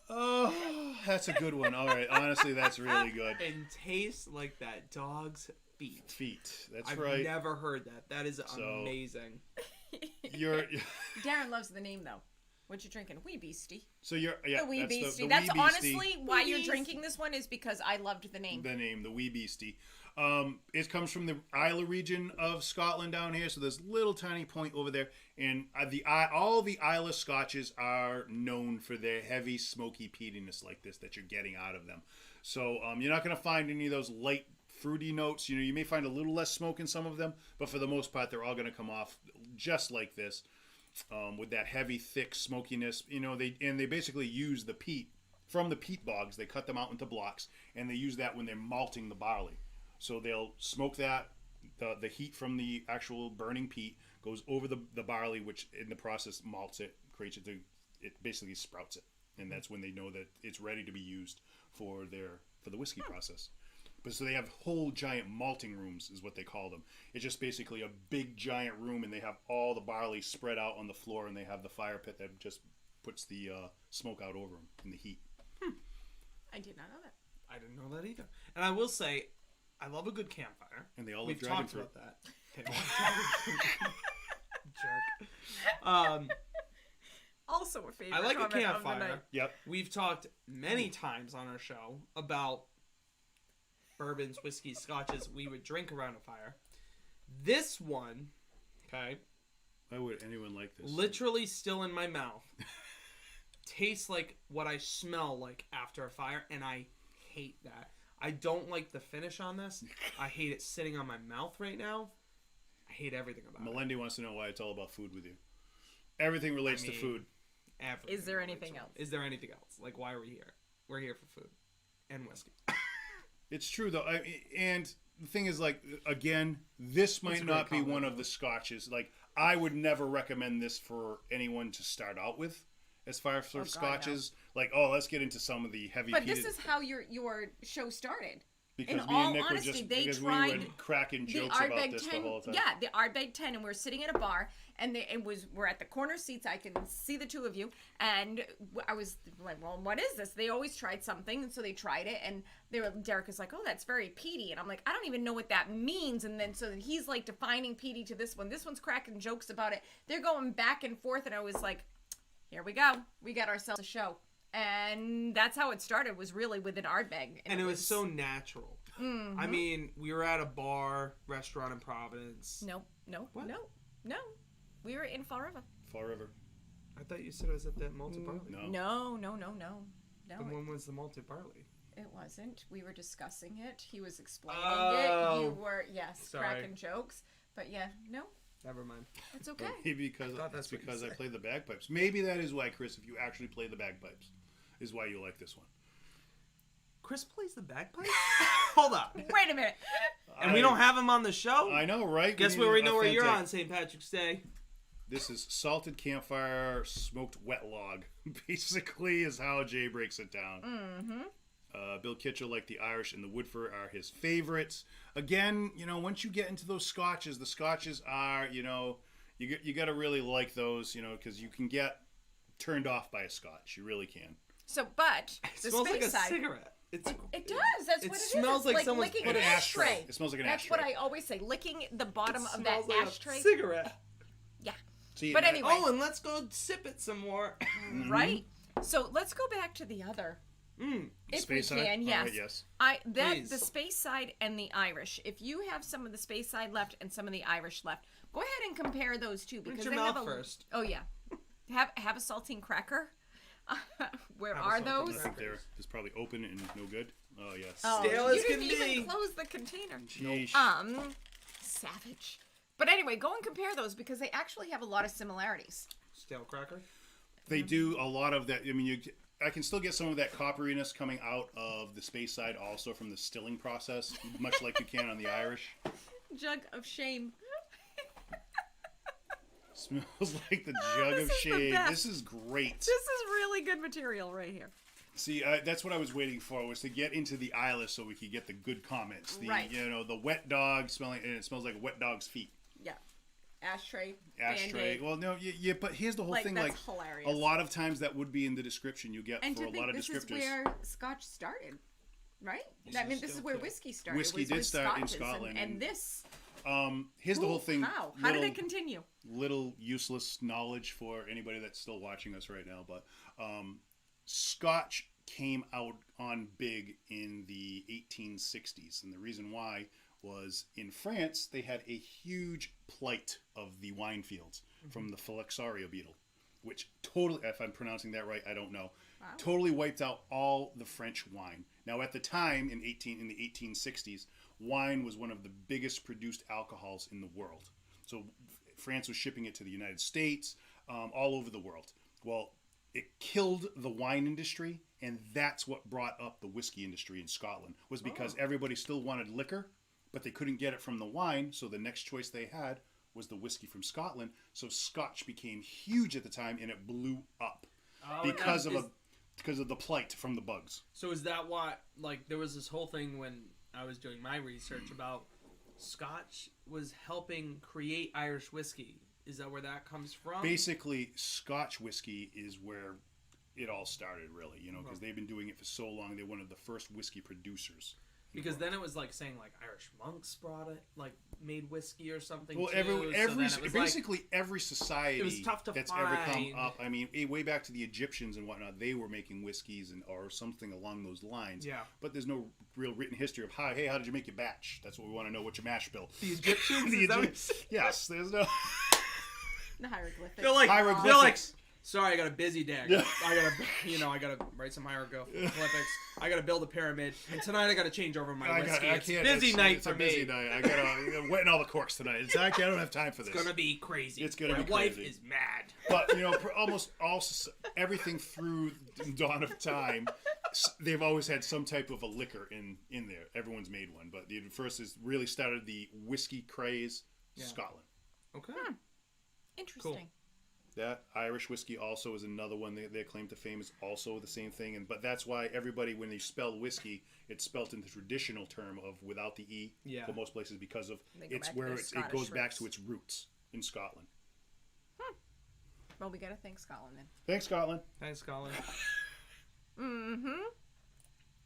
Oh, that's a good one. All right. Honestly, that's really good. And tastes like that dog's feet. Feet. That's I've right. never heard that. That is So- amazing. You're. Darren loves the name though. What you drinking? Wee Beastie. So you're. Yeah. The Wee that's Beastie. The That's Wee Beastie. honestly why Wee you're Beastie. drinking this one, is because I loved the name. The name, the Wee Beastie. It comes from the Isla region of Scotland down here, so there's a little tiny point over there, and all the Isla Scotches are known for their heavy, smoky peatiness like this that you're getting out of them. So you're not going to find any of those light, fruity notes. You know, you may find a little less smoke in some of them, but for the most part, they're all going to come off just like this, with that heavy, thick smokiness. You know, they basically use the peat from the peat bogs. They cut them out into blocks, and they use that when they're malting the barley. So they'll smoke that, the heat from the actual burning peat goes over the barley, which in the process malts it, creates it, it basically sprouts it. And that's when they know that it's ready to be used for the whiskey process. But so they have whole giant malting rooms is what they call them. It's just basically a big giant room, and they have all the barley spread out on the floor, and they have the fire pit that just puts the smoke out over them in the heat. I did not know that. I didn't know that either. And I will say, I love a good campfire. And they all We've love dragon talked fruit. about that. They all love Jerk. Also a favorite. I like a comment of the campfire. night. Yep. We've talked many times on our show about bourbons, whiskeys, scotches we would drink around a fire. This one, okay, Why would anyone like this? literally still in my mouth, tastes like what I smell like after a fire, and I hate that. I don't like the finish on this. I hate it sitting on my mouth right now. I hate everything about it. Melendi wants to know why it's all about food with you. Everything relates to food. Everything Is there relates anything to it. else? Is there anything else? Like, why are we here? We're here for food and whiskey. It's true though, and the thing is, like, again, this might a great not be comment, one of though. the scotches. Like, I would never recommend this for anyone to start out with, as far as God, scotches. Like, oh, let's get into some of the heavy. But this peated- is how your show started. Because In me and all Nick were honesty, just they because we tried were cracking the jokes about Ardbeg this 10. the whole time. Yeah, the Ardbeg 10, and we're sitting at a bar, and we're at the corner seats. I can see the two of you, and I was like, "Well, what is this?" They always tried something, and so they tried it, and Derek is like, "Oh, that's very peaty," and I'm like, "I don't even know what that means." And then so then he's like defining peaty to this one. This one's cracking jokes about it. They're going back and forth, and I was like, "Here we go. We got ourselves a show." And that's how it started. Was really with an Ardbeg, and it was so natural. Mm-hmm. I mean, we were at a restaurant in Providence. No. What? No. We were in Fall River. Fall River. I thought you said it was at that malted barley. No. No. Then when was the malted barley? It wasn't. We were discussing it. He was explaining Oh. it. You were, Sorry. cracking jokes. But yeah, no, Never mind. that's okay. Maybe because I thought that's what you I said. play the bagpipes. Maybe that is why, Chris, if you actually play the bagpipes, is why you like this one. Chris plays the bagpipe? Hold on. Wait a minute. And we don't have him on the show? I know, right? Guess where we know where you're on St. Patrick's Day. This is salted campfire, smoked wet log. Basically, is how Jay breaks it down. Mm-hmm. Bill Kitchell, like the Irish and the Woodford, are his favorites. Again, once you get into those scotches, the scotches are, you got to really like those, because you can get turned off by a scotch. You really can. So, but It the smells like a Speyside. cigarette. It does. That's It what it is. smells It's like someone's licking put an an ashtray. It smells like an That's ashtray. what I always say. Licking the bottom of that smells like ashtray. a cigarette. Yeah. See, But anyway. Oh, and let's go sip it some more. Right. So let's go back to the other. If we Speyside? can, All yes. right, yes. Please. The Speyside and the Irish. If you have some of the Speyside left and some of the Irish left, go ahead and compare those two because Rinse your they mouth have a. first. Oh yeah, have a saltine cracker. Where Have a are saltine those? cracker. Right there. It's probably open and no good. Oh, yes. Oh, Stale you as didn't can even be. close the container. Sheesh. Savage. But anyway, go and compare those because they actually have a lot of similarities. Stale cracker. They do a lot of that. I mean, I can still get some of that copperiness coming out of the Speyside also from the stilling process, much like you can on the Irish. Jug of shame. Smells like the jug This of is the shade. best. This is great. This is really good material right here. See, that's what I was waiting for, was to get into the Isla so we could get the good comments. The Right. the wet dog smelling, and it smells like a wet dog's feet. Yeah. Ashtray. Ashtray. Band-Aid. Well, no, yeah, but here's the whole thing. That's Like hilarious. a lot of times that would be in the description you get And for to a think lot of this descriptors. is where Scotch started, right? This I is mean, this still is where too. whiskey started. Whiskey was did with start in Scotches, Scotland, and and- this. Here's the whole thing. How? How did it continue? Little useless knowledge for anybody that's still watching us right now, but Scotch came out on big in the 1860s, and the reason why was in France they had a huge plight of the wine fields from the Phylloxera beetle, which totally, if I'm pronouncing that right, I don't know, totally wiped out all the French wine. Now at the time in the 1860s, wine was one of the biggest produced alcohols in the world. So France was shipping it to the United States, all over the world. Well, it killed the wine industry, and that's what brought up the whiskey industry in Scotland, was because everybody still wanted liquor, but they couldn't get it from the wine, so the next choice they had was the whiskey from Scotland. So Scotch became huge at the time, and it blew up because of the plight from the bugs. So is that what, like, there was this whole thing when I was doing my research about Scotch was helping create Irish whiskey. Is that where that comes from? Basically, Scotch whiskey is where it all started, really, because they've been doing it for so long. They're one of the first whiskey producers. Because then it was like saying like Irish monks brought it, like made whiskey or something. Well, too. So then it was basically every society it was tough to that's find. ever come up. I mean, way back to the Egyptians and whatnot, they were making whiskeys or something along those lines. Yeah. But there's no real written history of how did you make your batch? That's what we want to know. What's your mash bill? The Egyptians. The Is that what- Egyptians. Yes, there's no. The hieroglyphics. They're like, Hieroglyphics. sorry, I got a busy day. I gotta write some hieroglyphics. I gotta build a pyramid, and tonight I gotta change over my whiskey. It's a busy night for me. Busy night. I gotta wetting all the corks tonight. I don't have time for this. It's gonna be crazy. It's gonna my be wife crazy. is mad. But almost all everything through the dawn of time, they've always had some type of a liquor in there. Everyone's made one, but the first is really started the whiskey craze, Scotland. Okay. Interesting. That Irish whiskey also is another one. Their claim to fame is also the same thing, but that's why everybody, when they spell whiskey, it's spelt in the traditional term of without the E for most places because of it's where it goes back to its roots in Scotland. Well, we gotta thank Scotland then. Thanks, Scotland. Thanks, Colin.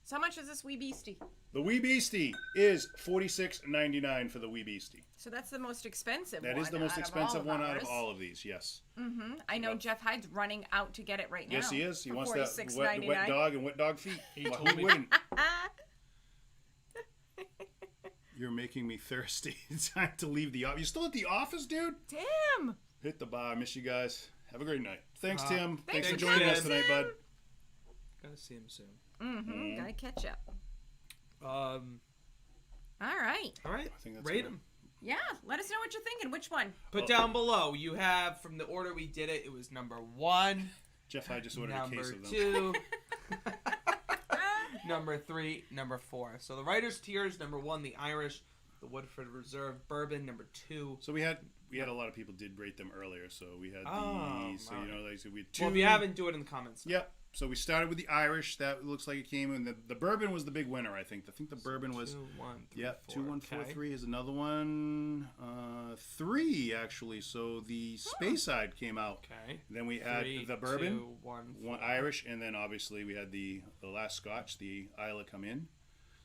So how much is this wee beastie? The Wee Beastie is $46.99 for the Wee Beastie. So that's the most expensive one. That is the most expensive one out of ours. all of these, yes. I know Jeff Hyde's running out to get it right now. Yes, he is. He for wants that $46.99. wet dog and wet dog feet. He Well, told who me. wouldn't? You're making me thirsty. It's time to leave the office. You still at the office, dude? Damn. Hit the bar. Miss you guys. Have a great night. Thanks, Tim. Thanks for for joining coming, us tonight, bud. Gotta see him soon. Gotta catch up. All All right. right. I think that's Rate good. him. Yeah. Let us know what you're thinking. Which one? Put down below. You have from the order we did it. It was number 1, Jeff, I just ordered a case number of them. 2, number 3, number 4. So the writers' tiers: number 1, the Irish, the Woodford Reserve Bourbon. Number 2. So we had a lot of people did rate them earlier. So we had these. So right. like so we had 2. Well, if you haven't, do it in the comments. Yep. So we started with the Irish. That looks like it came in. The bourbon was the big winner, I think. I think the bourbon was. 2, 1, 3, Yep, 4. 2, 1, 4, Okay. 3 is another one. 3 actually. So the Speyside came out. Okay. Then we had 3, the bourbon, 2, 1, 4. one Irish, and then obviously we had the last Scotch, the Isla, come in.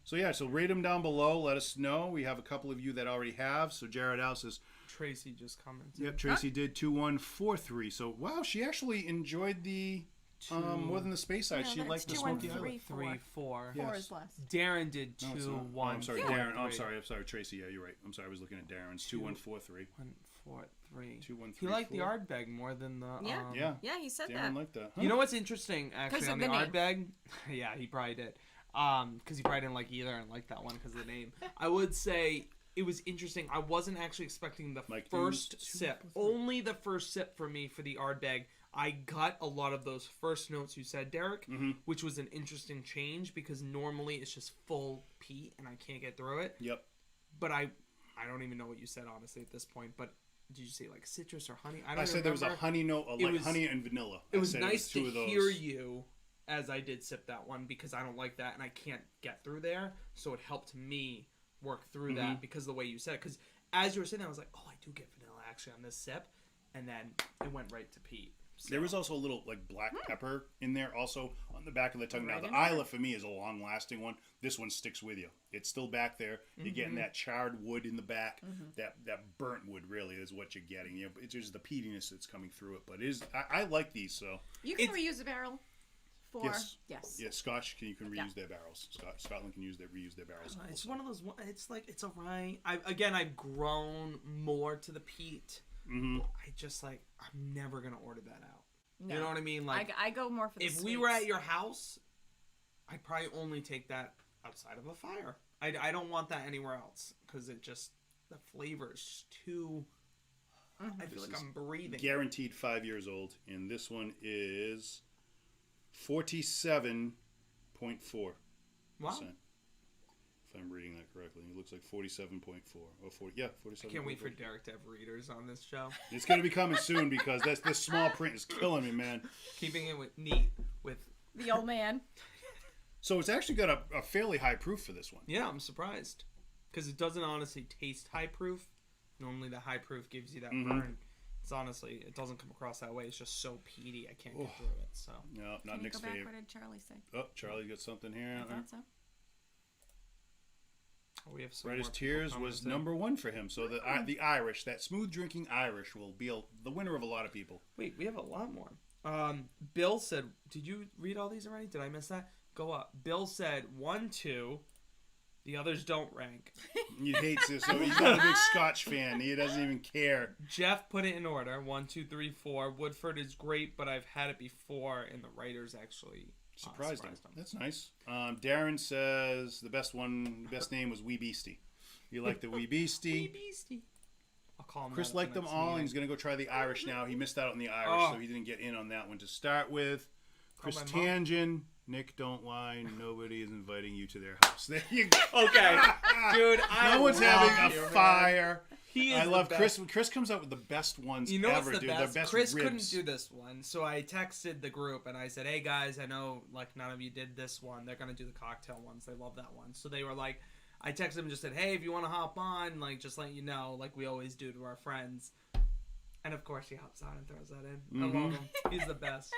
So yeah, so rate them down below. Let us know. We have a couple of you that already have. So Jared House says, Tracy just commented. "Yep, Tracy did 2, 1, 4, 3." So wow, she actually enjoyed the more than the Speyside. No, She that's liked the 2, 1, Smoky 3, Isle. 3, 4. Yeah. 4 is less. Darren did 2, No, it's not. 1. I'm sorry, 4, Darren. I'm 3. sorry, Tracy. Yeah, you're right. I'm sorry, I was looking at Darren's. 2, 1, 4, 3. 1, 4, 3. 2, 1, He 3, liked the 4. Ardbeg more than the. Yeah. Yeah. Yeah, he said Darren that. liked that. Huh? You know what's interesting, 'Cause actually, of on the the name. Ardbeg? Yeah, he probably did. Because he probably didn't like either and liked that one because of the name. I would say it was interesting. I wasn't actually expecting the Mike, first 2, sip. 4, 3. Only the first sip for me for the Ardbeg. I got a lot of those first notes you said, Derek, which was an interesting change because normally it's just full peat and I can't get through it. Yep. But I don't even know what you said, honestly, at this point. But did you say like citrus or honey? I don't I said there was a remember. honey note, It like was- honey and vanilla. It I was said nice two to of those. hear you as I did sip that one because I don't like that and I can't get through there. So it helped me work through that because of the way you said it. Because as you were saying that, I was like, oh, I do get vanilla actually on this sip. And then it went right to peat. So, There was also a little like black pepper in there also on the back of the tongue. Now the Oregano? Isla for me is a long lasting one. This one sticks with you. It's still back there. You're getting that charred wood in the back. That burnt wood really is what you're getting. You know, it's just the peatiness that's coming through it. But it is I like these so. You can reuse a barrel for Yes. yes. Yeah, Scotch you can reuse their barrels. Scotland can reuse their barrels. it's one of those. It's like it's alright. I've grown more to the peat. I just like I'm never gonna order that out. No. You know what I mean? Like I go more for the if we were sweets. at your house, I'd probably only take that outside of a fire. I don't want that anywhere else because it just the flavor is just too. I feel like I'm breathing. Guaranteed 5 years old, and this one is 47.4%. Wow. If I'm reading that correctly, it looks like 47.4 or 40. Yeah, 47. I can't wait for Derek to have readers on this show. It's going to be coming soon because this small print is killing me, man. Keeping it neat with. the old man. So it's actually got a fairly high proof for this one. Yeah, I'm surprised because it doesn't honestly taste high proof. Normally, the high proof gives you that burn. It's honestly, it doesn't come across that way. It's just so peaty, I can't get through it. So No, not Can you Nick's go back? favorite. What did Charlie say? Oh, Charlie got something here. I thought so. we have some Writer's more Tears people was commenting. number 1 for him. So the Irish, that smooth drinking Irish, will be the winner of a lot of people. Wait, we have a lot more. Bill said, "Did you read all these already? Did I miss that? Go up." Bill said 1, 2. The others don't rank. He hates this. So he's not a big Scotch fan. He doesn't even care. Jeff put it in order. 1, 2, 3, 4. Woodford is great, but I've had it before, and the writers actually Surprised him. That's nice. Darren says the best name was Wee Beastie. You like the Wee Beastie. Beastie. I'll call him. Chris that at liked the them next all, and meeting. he's going to go try the Irish now. He missed out on the Irish, Oh. so he didn't get in on that one to start with. Chris my mom. Tangent Nick, don't lie. Nobody is inviting you to their house. There you go. Okay, dude. No one's having a you, fire. He is I love the Chris. best. Chris comes out with the best ones You know ever, what's the dude. best? The best Chris ribs. couldn't do this one, so I texted the group and I said, "Hey guys, I know like none of you did this one. They're gonna do the cocktail ones. They love that one." So they were like, I texted them and just said, "Hey, if you want to hop on, like just let you know, like we always do to our friends." And of course, he hops on and throws that in. I love him. He's the best.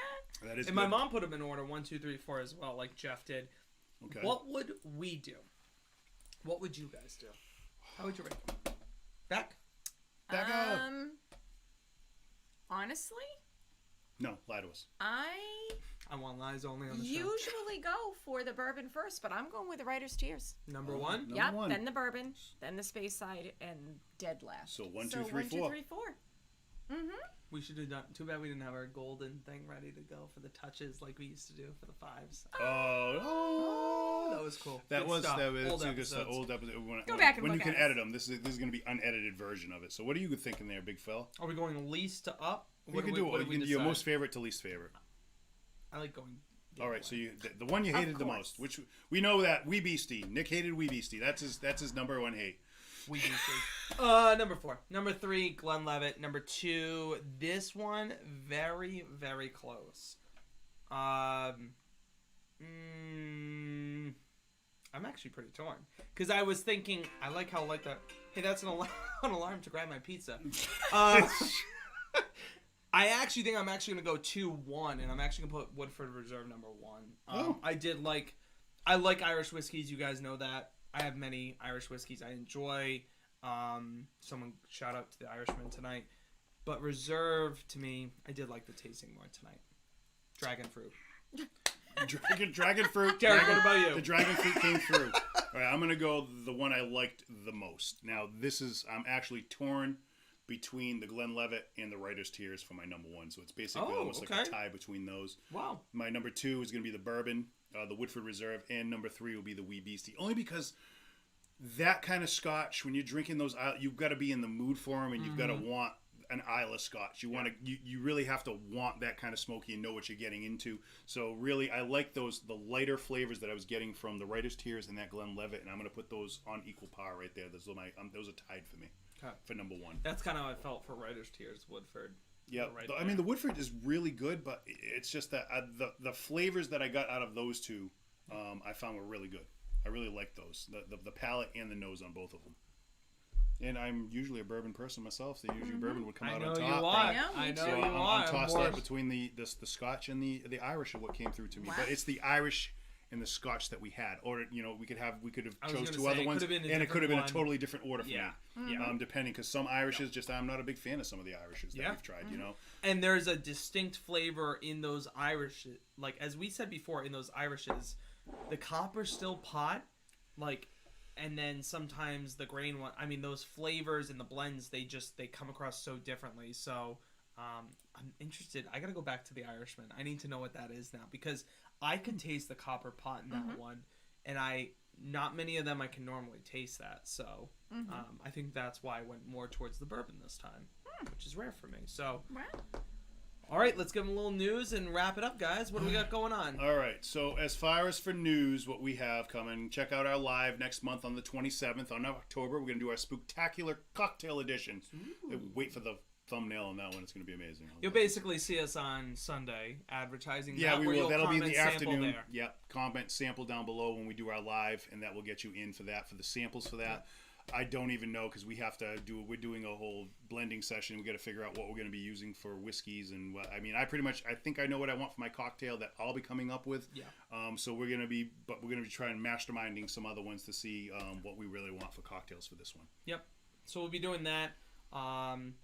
That is And good. my mom put him in order 1, 2, 3, 4 as well, like Jeff did. Okay. What would we do? What would you guys do? How would you rate them? Beck? Back up. Honestly, No, lie to us. I want lies only on the show. usually go for the bourbon first, but I'm going with the Writer's Tears. Number one? Number Yep, one. then the bourbon, then the Space Side, and dead last. So 1, 2, 3, 1, 2, 4. 3, 4. Mm-hmm. We should have done. Too bad we didn't have our golden thing ready to go for the touches like we used to do for the fives. Oh, That was cool. That Good was stuff. that was Old a good stuff. episodes. Old episode. Go back and when you look can at it. edit them. This is going to be unedited version of it. So what are you thinking there, Big Phil? Are we going least to up? You can do what you can do your most favorite to least favorite. I like going. All right, so the one you hated the most, which we know that Wee Beastie. Nick hated Wee Beastie. That's his number one hate. We do see. Number 4. Number 3, Glen Levitt. Number 2, this one very very close. I'm actually pretty torn because I was thinking I like how like that. Hey, that's an alarm to grab my pizza. I actually think I'm actually gonna go 2-1, and I'm actually gonna put Woodford Reserve number 1. I like Irish whiskeys. You guys know that. I have many Irish whiskeys I enjoy. Someone shout out to the Irishman tonight, but Reserve to me, I did like the tasting more tonight. Dragon fruit. Dragon fruit. Derek, what about you? The dragon fruit came through. All right, I'm gonna go the one I liked the most. Now I'm actually torn between the Glen Levitt and the Writer's Tears for my number 1. So it's basically almost like a tie between those. Wow. My number 2 is gonna be the Bourbon, the Woodford Reserve, and number 3 will be the Wee Beastie. Only because that kind of Scotch, when you're drinking those, you've got to be in the mood for them, and you've got to want an Isla Scotch. You want to, you really have to want that kind of smoky and know what you're getting into. So really, I like the lighter flavors that I was getting from the Writer's Tears and that Glen Levitt, and I'm going to put those on equal par right there. Those are tied for me for number 1. That's kind of how I felt for Writer's Tears, Woodford. Yeah, Right I mean the Woodford is really good, but it's just that the flavors that I got out of those two, I found were really good. I really like those, the palate and the nose on both of them. And I'm usually a bourbon person myself, so usually bourbon would come out on top. You are. I know So you I'm are. tossed up between the Scotch and the Irish of what came through to me. Wow. But it's the Irish and the Scotch that we had, or we could have I was chose gonna 2 say, other it ones, could have been a and it could have been a different one. totally different order for Yeah. me. Yeah. Depending, because some Irishes I'm not a big fan of some of the Irishes that we've tried. And there's a distinct flavor in those Irish, like as we said before, in those Irishes, the copper still pot, like, and then sometimes the grain one. I mean, those flavors and the blends, they come across so differently. So I'm interested. I gotta go back to the Irishman. I need to know what that is now because I can taste the copper pot in that one, and not many of them I can normally taste that. So I think that's why I went more towards the bourbon this time, which is rare for me. So. Wow. All right, let's give them a little news and wrap it up, guys. What do we got going on? All right, so as far as for news, what we have coming, check out our live next month on the 27th on October. We're going to do our Spooktacular Cocktail Edition. Wait for the thumbnail on that one. It's going to be amazing. You'll basically see us on Sunday advertising. Yeah, that, we where will. you'll That'll be in the comment, sample afternoon. There. Yep, comment, sample down below when we do our live, and that will get you in for that, for the samples for that. I don't even know because we're doing a whole blending session. We got to figure out what we're going to be using for whiskeys and what. I mean, I think I know what I want for my cocktail that I'll be coming up with. Yeah. So we're going to be trying masterminding some other ones to see what we really want for cocktails for this one. Yep. So we'll be doing that, and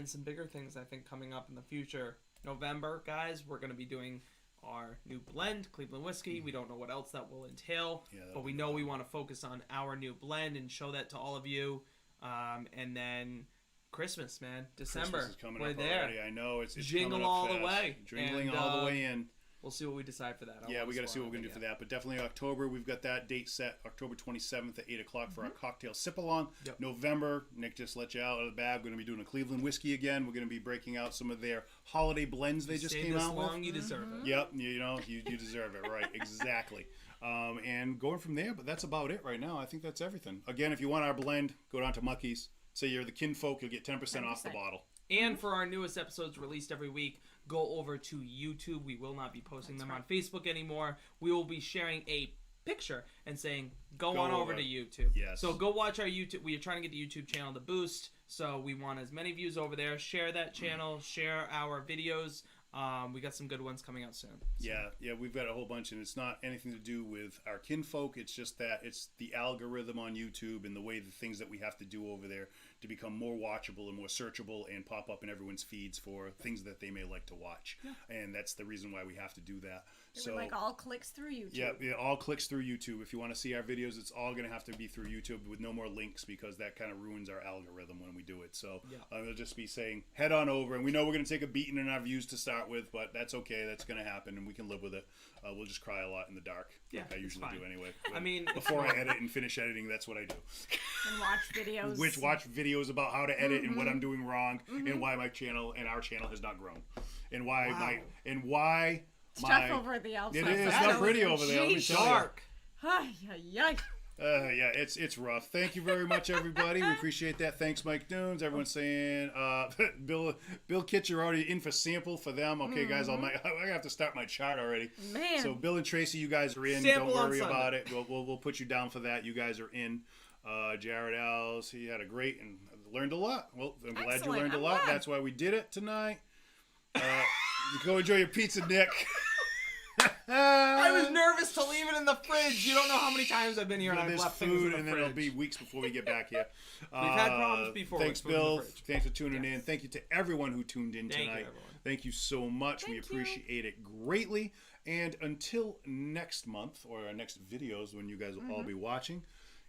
some bigger things I think coming up in the future. November, guys, we're going to be doing our new blend, Cleveland Whiskey. We don't know what else that will entail, but we know we want to focus on our new blend and show that to all of you. And then Christmas, man, December. Christmas is coming we're up there. already. I know it's Jingle coming up all fast. the way. Jingling And, all the way in. we'll see what we decide for that. Yeah, we got to see what we're going to do for that. But definitely October, we've got that date set, October 27th at 8 o'clock for our cocktail sip-along. Yep. November, Nick just let you out of the bag. We're going to be doing a Cleveland whiskey again. We're going to be breaking out some of their holiday blends they just came out with. You deserve it. Yep, you deserve it, right? Exactly. And going from there, but that's about it right now. I think that's everything. Again, if you want our blend, go down to Muckies. Say you're the kinfolk, you'll get 10% off the bottle. And for our newest episodes released every week, go over to YouTube. We will not be posting them on Facebook anymore. We will be sharing a picture and saying, go on over to YouTube. Yes. So go watch our YouTube. We are trying to get the YouTube channel to boost. So we want as many views over there. Share that channel. Share our videos. We got some good ones coming out soon. So. Yeah, we've got a whole bunch, and it's not anything to do with our kinfolk. It's just that it's the algorithm on YouTube and the way the things that we have to do over there to become more watchable and more searchable and pop up in everyone's feeds for things that they may like to watch. Yeah. And that's the reason why we have to do that. So like all clicks through YouTube. Yeah, it all clicks through YouTube. If you want to see our videos, it's all going to have to be through YouTube with no more links because that kind of ruins our algorithm when we do it. So it'll just be saying, head on over. And we know we're going to take a beating in our views to start with, but that's okay. That's going to happen, and we can live with it. We'll just cry a lot in the dark, like I usually do anyway. But I mean, before I edit and finish editing, that's what I do. And watch videos. Watch videos about how to edit and what I'm doing wrong and why my channel and our channel has not grown, and why stuff over the outside. It is. It's not pretty over there. Let me tell dark. Yeah, it's rough. Thank you very much, everybody. We appreciate that. Thanks, Mike Dunes. Everyone's saying, Bill Kitcher already in for sample for them. Okay, guys, I have to start my chart already. Man. So Bill and Tracy, you guys are in. Sample Don't worry on about it. We'll put you down for that. You guys are in. Jared Alls, he had a great and learned a lot. Well, I'm glad you learned a lot. That's why we did it tonight. Go enjoy your pizza, Nick. I was nervous to leave it in the fridge. You don't know how many times I've been here and I've left food, and then it'll be weeks before we get back here. We've had problems before. Thanks, Bill. Thanks for tuning in. Thank you to everyone who tuned in tonight. Thank you, everyone. Thank you so much. We appreciate it greatly. And until next month or our next videos when you guys will all be watching,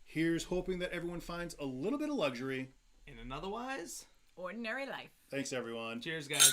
here's hoping that everyone finds a little bit of luxury in an otherwise ordinary life. Thanks, everyone. Cheers, guys.